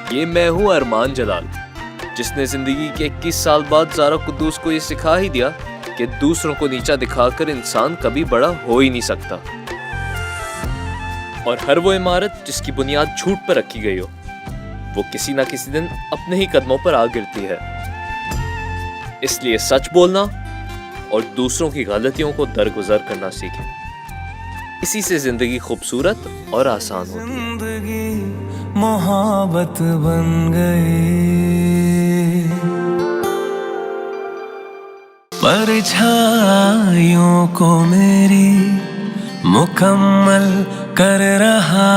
ये मैं हूँ अरमान जलाल, जिसने जिंदगी के 21 साल बाद ज़ारा कुद्दूस को ये सिखा ही दिया कि दूसरों को नीचा दिखाकर इंसान कभी बड़ा हो ही नहीं सकता। और हर वो इमारत जिसकी बुनियाद झूठ पर रखी गई हो, वो किसी ना किसी दिन अपने ही कदमों पर आ गिरती है। इसलिए सच बोलना और दूसरों की गलतियों को दरगुजर करना सीखें। इसी से जिंदगी खूबसूरत और आसान होती है। जिंदगी मोहब्बत बन गई, परछाइयों को मेरी मुकम्मल कर रहा